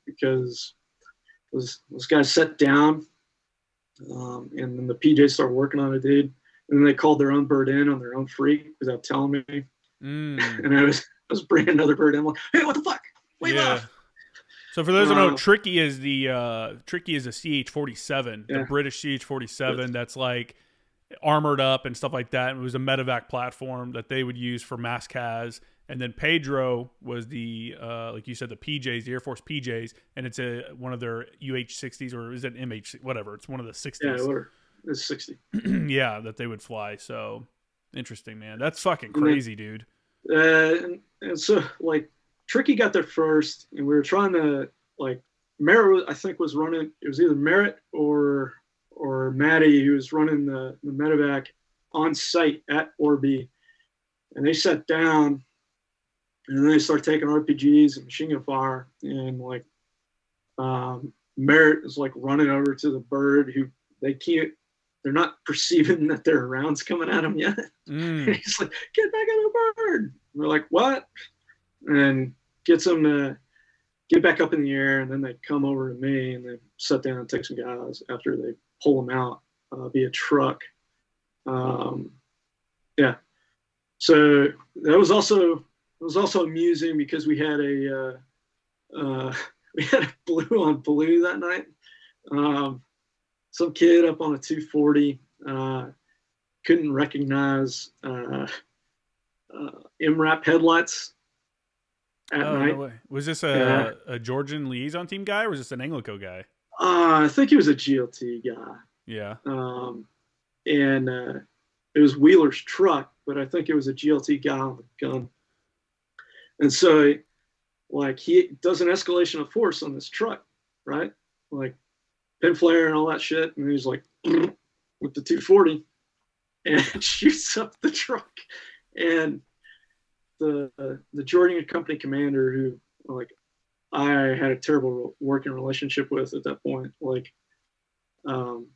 because those guys sat down, and then the PJs started working on a dude, and then they called their own bird in on their own freak without telling me. And I was bringing another bird in. I'm like, hey, what the fuck? Wait up. So for those who don't know, Tricky is a CH-47, the British CH-47 that's like armored up and stuff like that. And it was a medevac platform that they would use for mass CAS. And then Pedro was the, like you said, the PJs, the Air Force PJs, and it's one of their UH-60s, or is it MH, whatever. It's one of the 60s. Yeah, it's 60. Yeah, that they would fly. So interesting, man. That's fucking crazy, dude. And so like Tricky got there first, and we were trying to like Merritt, I think, was running. It was either Merritt or Maddie who was running the medevac on site at Orby, and they sat down, and then they started taking RPGs and machine gun fire, and like Merritt is like running over to the bird who they're not perceiving that there are rounds coming at him yet. And he's like, get back on the bird. And we're like, what? And gets them to get back up in the air, and then they come over to me and they sit down and take some guys after they pull them out via truck. Yeah. So that was also amusing because we had a blue on blue that night. Some kid up on a 240 couldn't recognize MRAP headlights at night. No way. Was this a Georgian liaison team guy, or was this an Anglico guy? I think he was a GLT guy. Yeah. And it was Wheeler's truck, but I think it was a GLT guy on the gun. And so, like, he does an escalation of force on this truck, right? Like, pin flare and all that shit. And he's like, with the 240, and shoots up the truck. And the Georgian company commander, who, like, I had a terrible working relationship with at that point, like, comes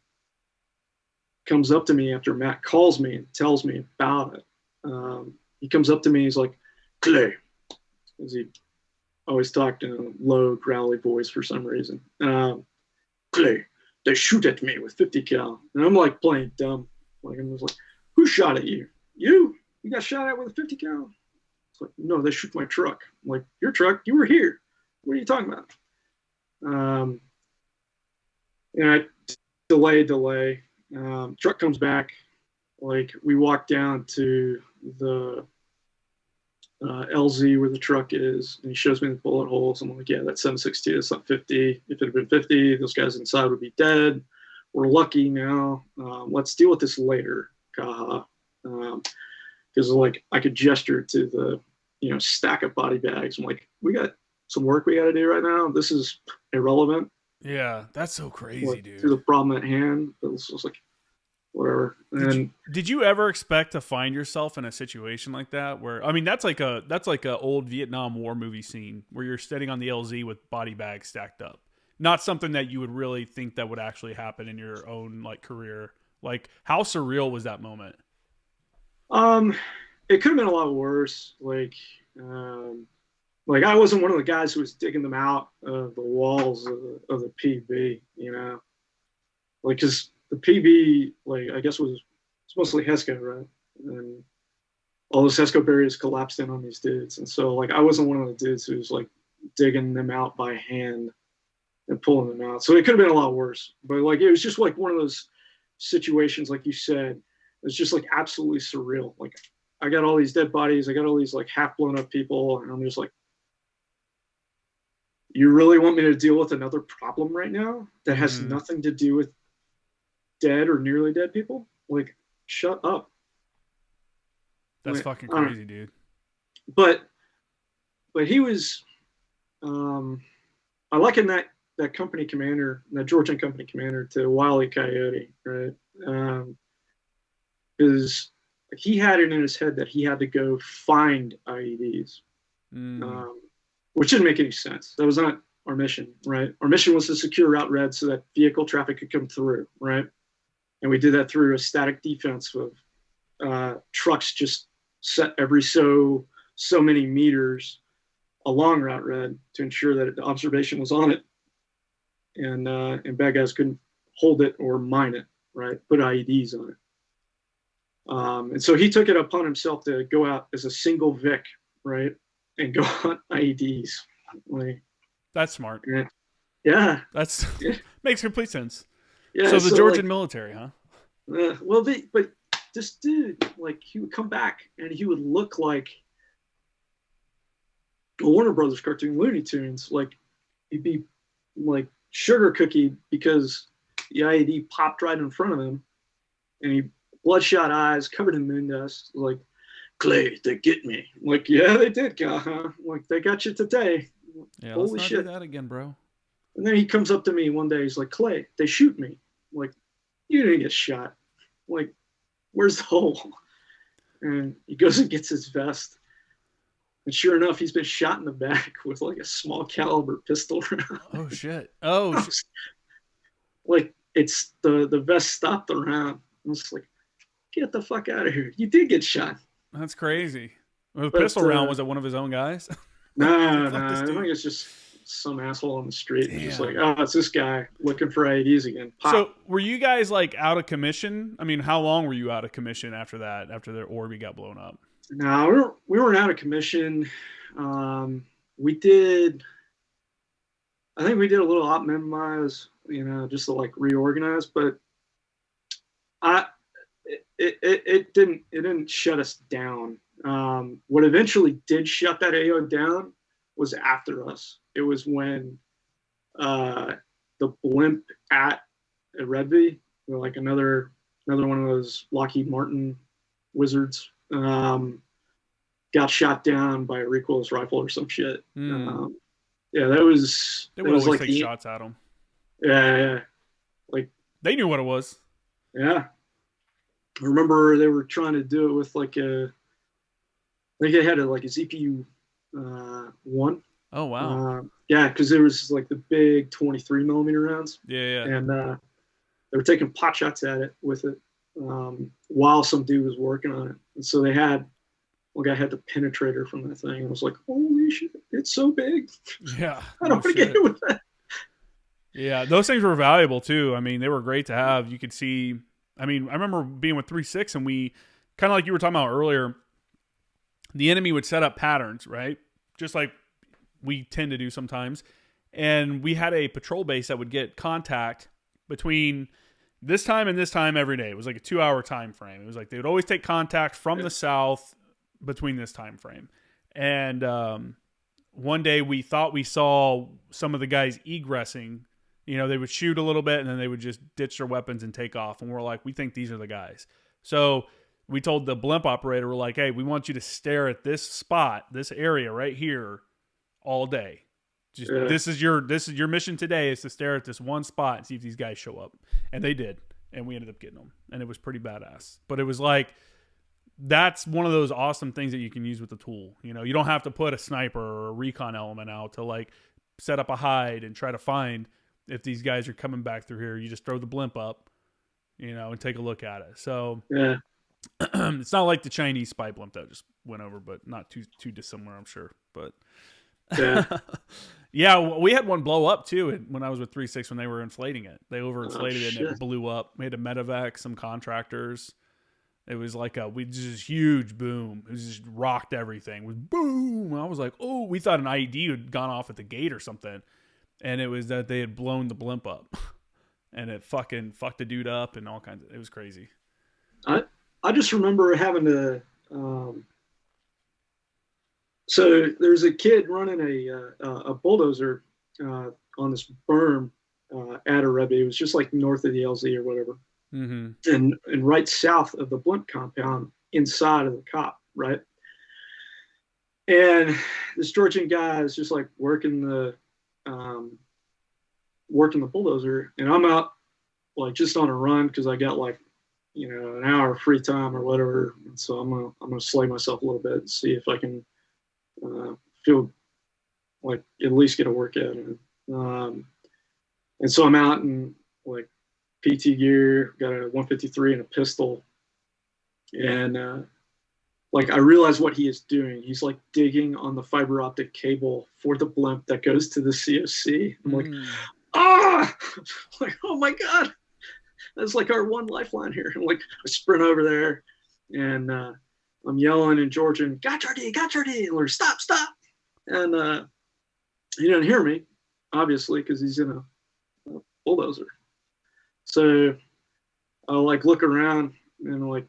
up to me after Matt calls me and tells me about it. He comes up to me, he's like, Clay, as he always talked in a low, growly voice for some reason. Clay, they shoot at me with 50 cal. And I'm like playing dumb. Like, I'm just like, who shot at you? You got shot at with a 50 cal? It's like, no, they shoot my truck. I'm like, your truck? You were here. What are you talking about? And I delay. Truck comes back. Like, we walk down to the LZ where the truck is, and he shows me the bullet holes. I'm like, yeah, that's 762. It's not 50. If it had been 50, those guys inside would be dead. We're lucky now. Let's deal with this later. Because like, I could gesture to the stack of body bags. I'm like, we got some work we got to do right now. This is irrelevant. Yeah, that's so crazy, dude. To the problem at hand. But it's just like, whatever. And did you ever expect to find yourself in a situation like that? Where, I mean, that's like a old Vietnam War movie scene where you're sitting on the LZ with body bags stacked up. Not something that you would really think that would actually happen in your own like career. Like, how surreal was that moment? It could have been a lot worse. Like I wasn't one of the guys who was digging them out of the walls of the PB, like, because the PB, like, I guess was it's mostly HESCO, right? And all those HESCO barriers collapsed in on these dudes. And so like I wasn't one of the dudes who was like digging them out by hand and pulling them out. So it could have been a lot worse. But like it was just like one of those situations, like you said, it was just like absolutely surreal. Like I got all these dead bodies, I got all these like half blown up people, and I'm just like, you really want me to deal with another problem right now that has nothing to do with dead or nearly dead people? Like, shut up. That's fucking crazy, dude. But he was, I liken that company commander, that Georgian company commander, to Wile E. Coyote, right? Because he had it in his head that he had to go find IEDs, which didn't make any sense. That was not our mission, right? Our mission was to secure Route Red so that vehicle traffic could come through, right? And we did that through a static defense of trucks just set every so many meters along Route Red to ensure that the observation was on it, and bad guys couldn't hold it or mine it, right? Put IEDs on it. And so he took it upon himself to go out as a single Vic, right, and go on IEDs. Like, that's smart. Yeah, that's makes complete sense. Yeah, so the Georgian military, huh? But this dude, like, he would come back and he would look like a Warner Brothers cartoon, Looney Tunes. Like, he'd be like sugar cookie because the IED popped right in front of him, and he bloodshot eyes, covered in moon dust. Like, Clay, they get me. I'm like, yeah, they did, huh? Like, they got you today. Yeah, holy let's not shit. do that again, bro. And then he comes up to me one day. He's like, Clay, they shoot me. I'm like, you didn't get shot. I'm like, where's the hole? And he goes and gets his vest. And sure enough, he's been shot in the back with like a small caliber pistol round. Oh shit! Oh, like it's the vest stopped the round. I was like, get the fuck out of here! You did get shot. That's crazy. Well, the pistol round, was it one of his own guys? No. I think it's just some asshole on the street. Just like, oh, it's this guy looking for IEDs again. Pop. So were you guys like out of commission? I mean, how long were you out of commission after that? After the Orby got blown up? No, we weren't out of commission. We did. I think we did a little op minimize, just to like reorganize. But it didn't shut us down. What eventually did shut that AO down was after us. It was when the blimp at Redby, like another one of those Lockheed Martin wizards, got shot down by a recoilless rifle or some shit. Yeah, that was. They would always like take shots at them. Yeah, like they knew what it was. Yeah, I remember they were trying to do it with like a. I think they had a ZPU 1. Oh wow. Yeah, because there was like the big 23 millimeter rounds. Yeah. And they were taking pot shots at it with it while some dude was working on it. And so they had. One guy had the penetrator from that thing. I was like, holy shit, it's so big. Yeah. I don't want to get hit with that. Yeah, those things were valuable too. I mean, they were great to have. You could see, I mean, I remember being with 3.6 and we, kind of like you were talking about earlier, the enemy would set up patterns, right? Just like we tend to do sometimes. And we had a patrol base that would get contact between this time and this time every day. It was like a 2-hour time frame. It was like they would always take contact from the south between this time frame. And one day we thought we saw some of the guys egressing. They would shoot a little bit and then they would just ditch their weapons and take off. And we're like, we think these are the guys. So we told the blimp operator, we're like, hey, we want you to stare at this spot, this area right here all day. This is your mission today, is to stare at this one spot and see if these guys show up. And they did. And we ended up getting them. And it was pretty badass. But it was like, that's one of those awesome things that you can use with the tool. You don't have to put a sniper or a recon element out to like set up a hide and try to find if these guys are coming back through here. You just throw the blimp up, and take a look at it. So yeah, it's not like the Chinese spy blimp that just went over, but not too dissimilar, I'm sure. But yeah, yeah, we had one blow up too when I was with 3.6 when they were inflating it. They overinflated it and it blew up. We had to medevac some contractors. It was like we just huge boom. It was just rocked everything. It was boom. I was like, oh, we thought an IED had gone off at the gate or something. And it was that they had blown the blimp up. And it fucking fucked the dude up and all kinds of, it was crazy. I just remember having to, so there's a kid running a bulldozer on this berm at a Rebbe. It was just like north of the LZ or whatever. Mm-hmm. And right south of the blimp compound inside of the cop, right? And this Georgian guy is just like working the bulldozer, and I'm out like just on a run because I got like, you know, an hour of free time or whatever. And so I'm gonna slay myself a little bit and see if I can feel like at least get a workout in. And so I'm out in like PT gear, got a 153 and a pistol, and like I realize what he is doing. He's like digging on the fiber optic cable for the blimp that goes to the COC. I'm like, like, oh my God, that's like our one lifeline here. And like I sprint over there, and I'm yelling in Georgian, Gachardi, or stop. And he didn't hear me, obviously, because he's in a bulldozer. So I like look around and like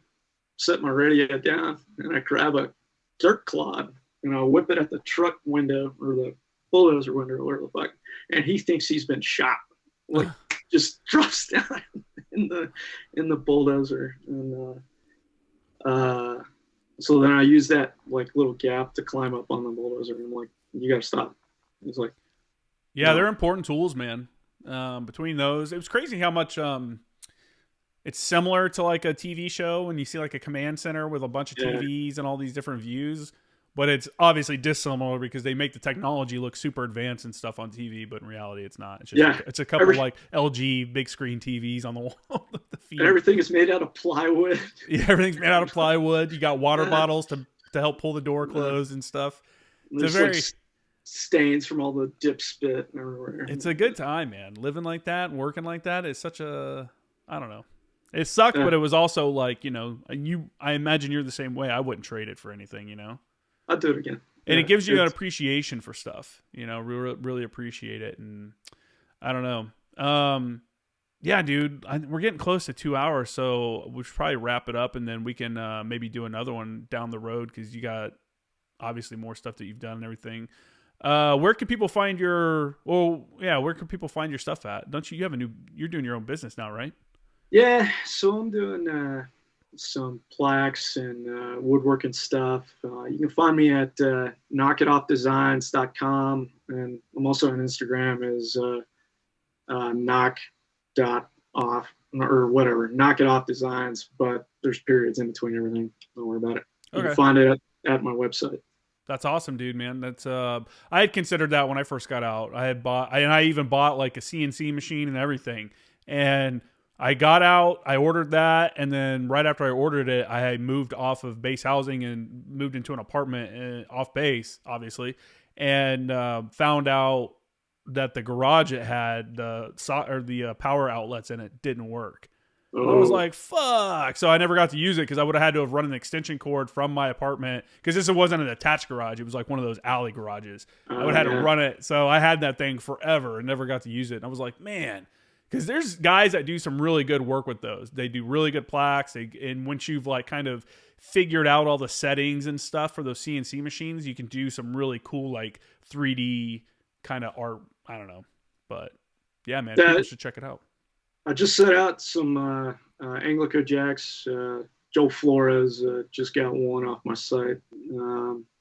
set my radio down, and I grab a dirt clod and I whip it at the truck window or the bulldozer window or whatever the fuck. And he thinks he's been shot. Like just drops down in the bulldozer. And so then I use that like little gap to climb up on the bulldozer, and I'm like, you gotta stop. He's like, yeah, they're important tools, man. Between those, it was crazy how much it's similar to like a TV show when you see like a command center with a bunch of TVs and all these different views, but it's obviously dissimilar because they make the technology look super advanced and stuff on TV, but in reality it's not. It's just it's a couple like LG big screen TVs on the wall. And everything is made out of plywood. Yeah, everything's made out of plywood. You got water bottles to help pull the door closed and stuff. It's a very like stains from all the dip spit everywhere. It's a good time, man. Living like that and working like that is such a, I don't know. It sucked, but it was also like, you know, I imagine you're the same way. I wouldn't trade it for anything, you know. I'd do it again. And it gives you an appreciation for stuff, you know, really appreciate it. And I don't know. Yeah, dude, we're getting close to 2 hours, so we should probably wrap it up, and then we can maybe do another one down the road because you got obviously more stuff that you've done and everything. Where can people find your? Where can people find your stuff at? Don't you? You're doing your own business now, right? Yeah, so I'm doing some plaques and woodworking stuff. You can find me at knockitoffdesigns.com, and I'm also on Instagram as knock.off or whatever, knock it off designs, but there's periods in between everything. Don't worry about it. You can find it at my website. That's awesome, dude, man. That's I had considered that when I first got out. I even bought like a CNC machine and everything. And I got out, I ordered that, and then right after I ordered it, I moved off of base housing and moved into an apartment off base, obviously, and found out that the garage it had the power outlets in it didn't work. I was like, fuck. So I never got to use it because I would have had to have run an extension cord from my apartment because this wasn't an attached garage. It was like one of those alley garages. I would have had to run it. So I had that thing forever and never got to use it. And I was like, man, because there's guys that do some really good work with those. They do really good plaques. And once you've like kind of figured out all the settings and stuff for those CNC machines, you can do some really cool like 3D kind of art. I don't know. But yeah, man, people should check it out. I just set out some Anglico jacks. Joe Flores just got one off my site.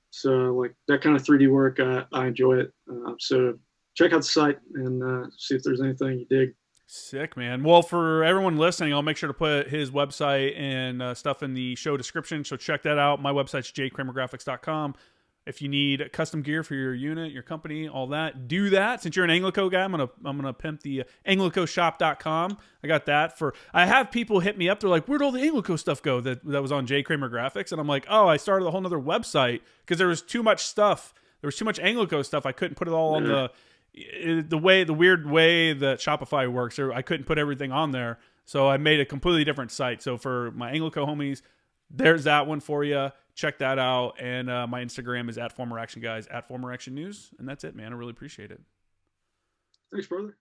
So like that kind of 3D work, I enjoy it. So check out the site and see if there's anything you dig. Sick, man. Well, for everyone listening, I'll make sure to put his website and stuff in the show description. So check that out. My website's jkramergraphics.com. If you need custom gear for your unit, your company, all that, do that. Since you're an Anglico guy, I'm gonna pimp the anglicoshop.com. I got that I have people hit me up. They're like, where'd all the Anglico stuff go that was on J Kramer Graphics? And I'm like, oh, I started a whole nother website because there was too much stuff. There was too much Anglico stuff. I couldn't put it all on the weird way that Shopify works. I couldn't put everything on there. So I made a completely different site. So for my Anglico homies, there's that one for you. Check that out. And my Instagram is @FormerActionGuys, @FormerActionNews. And that's it, man. I really appreciate it. Thanks, brother.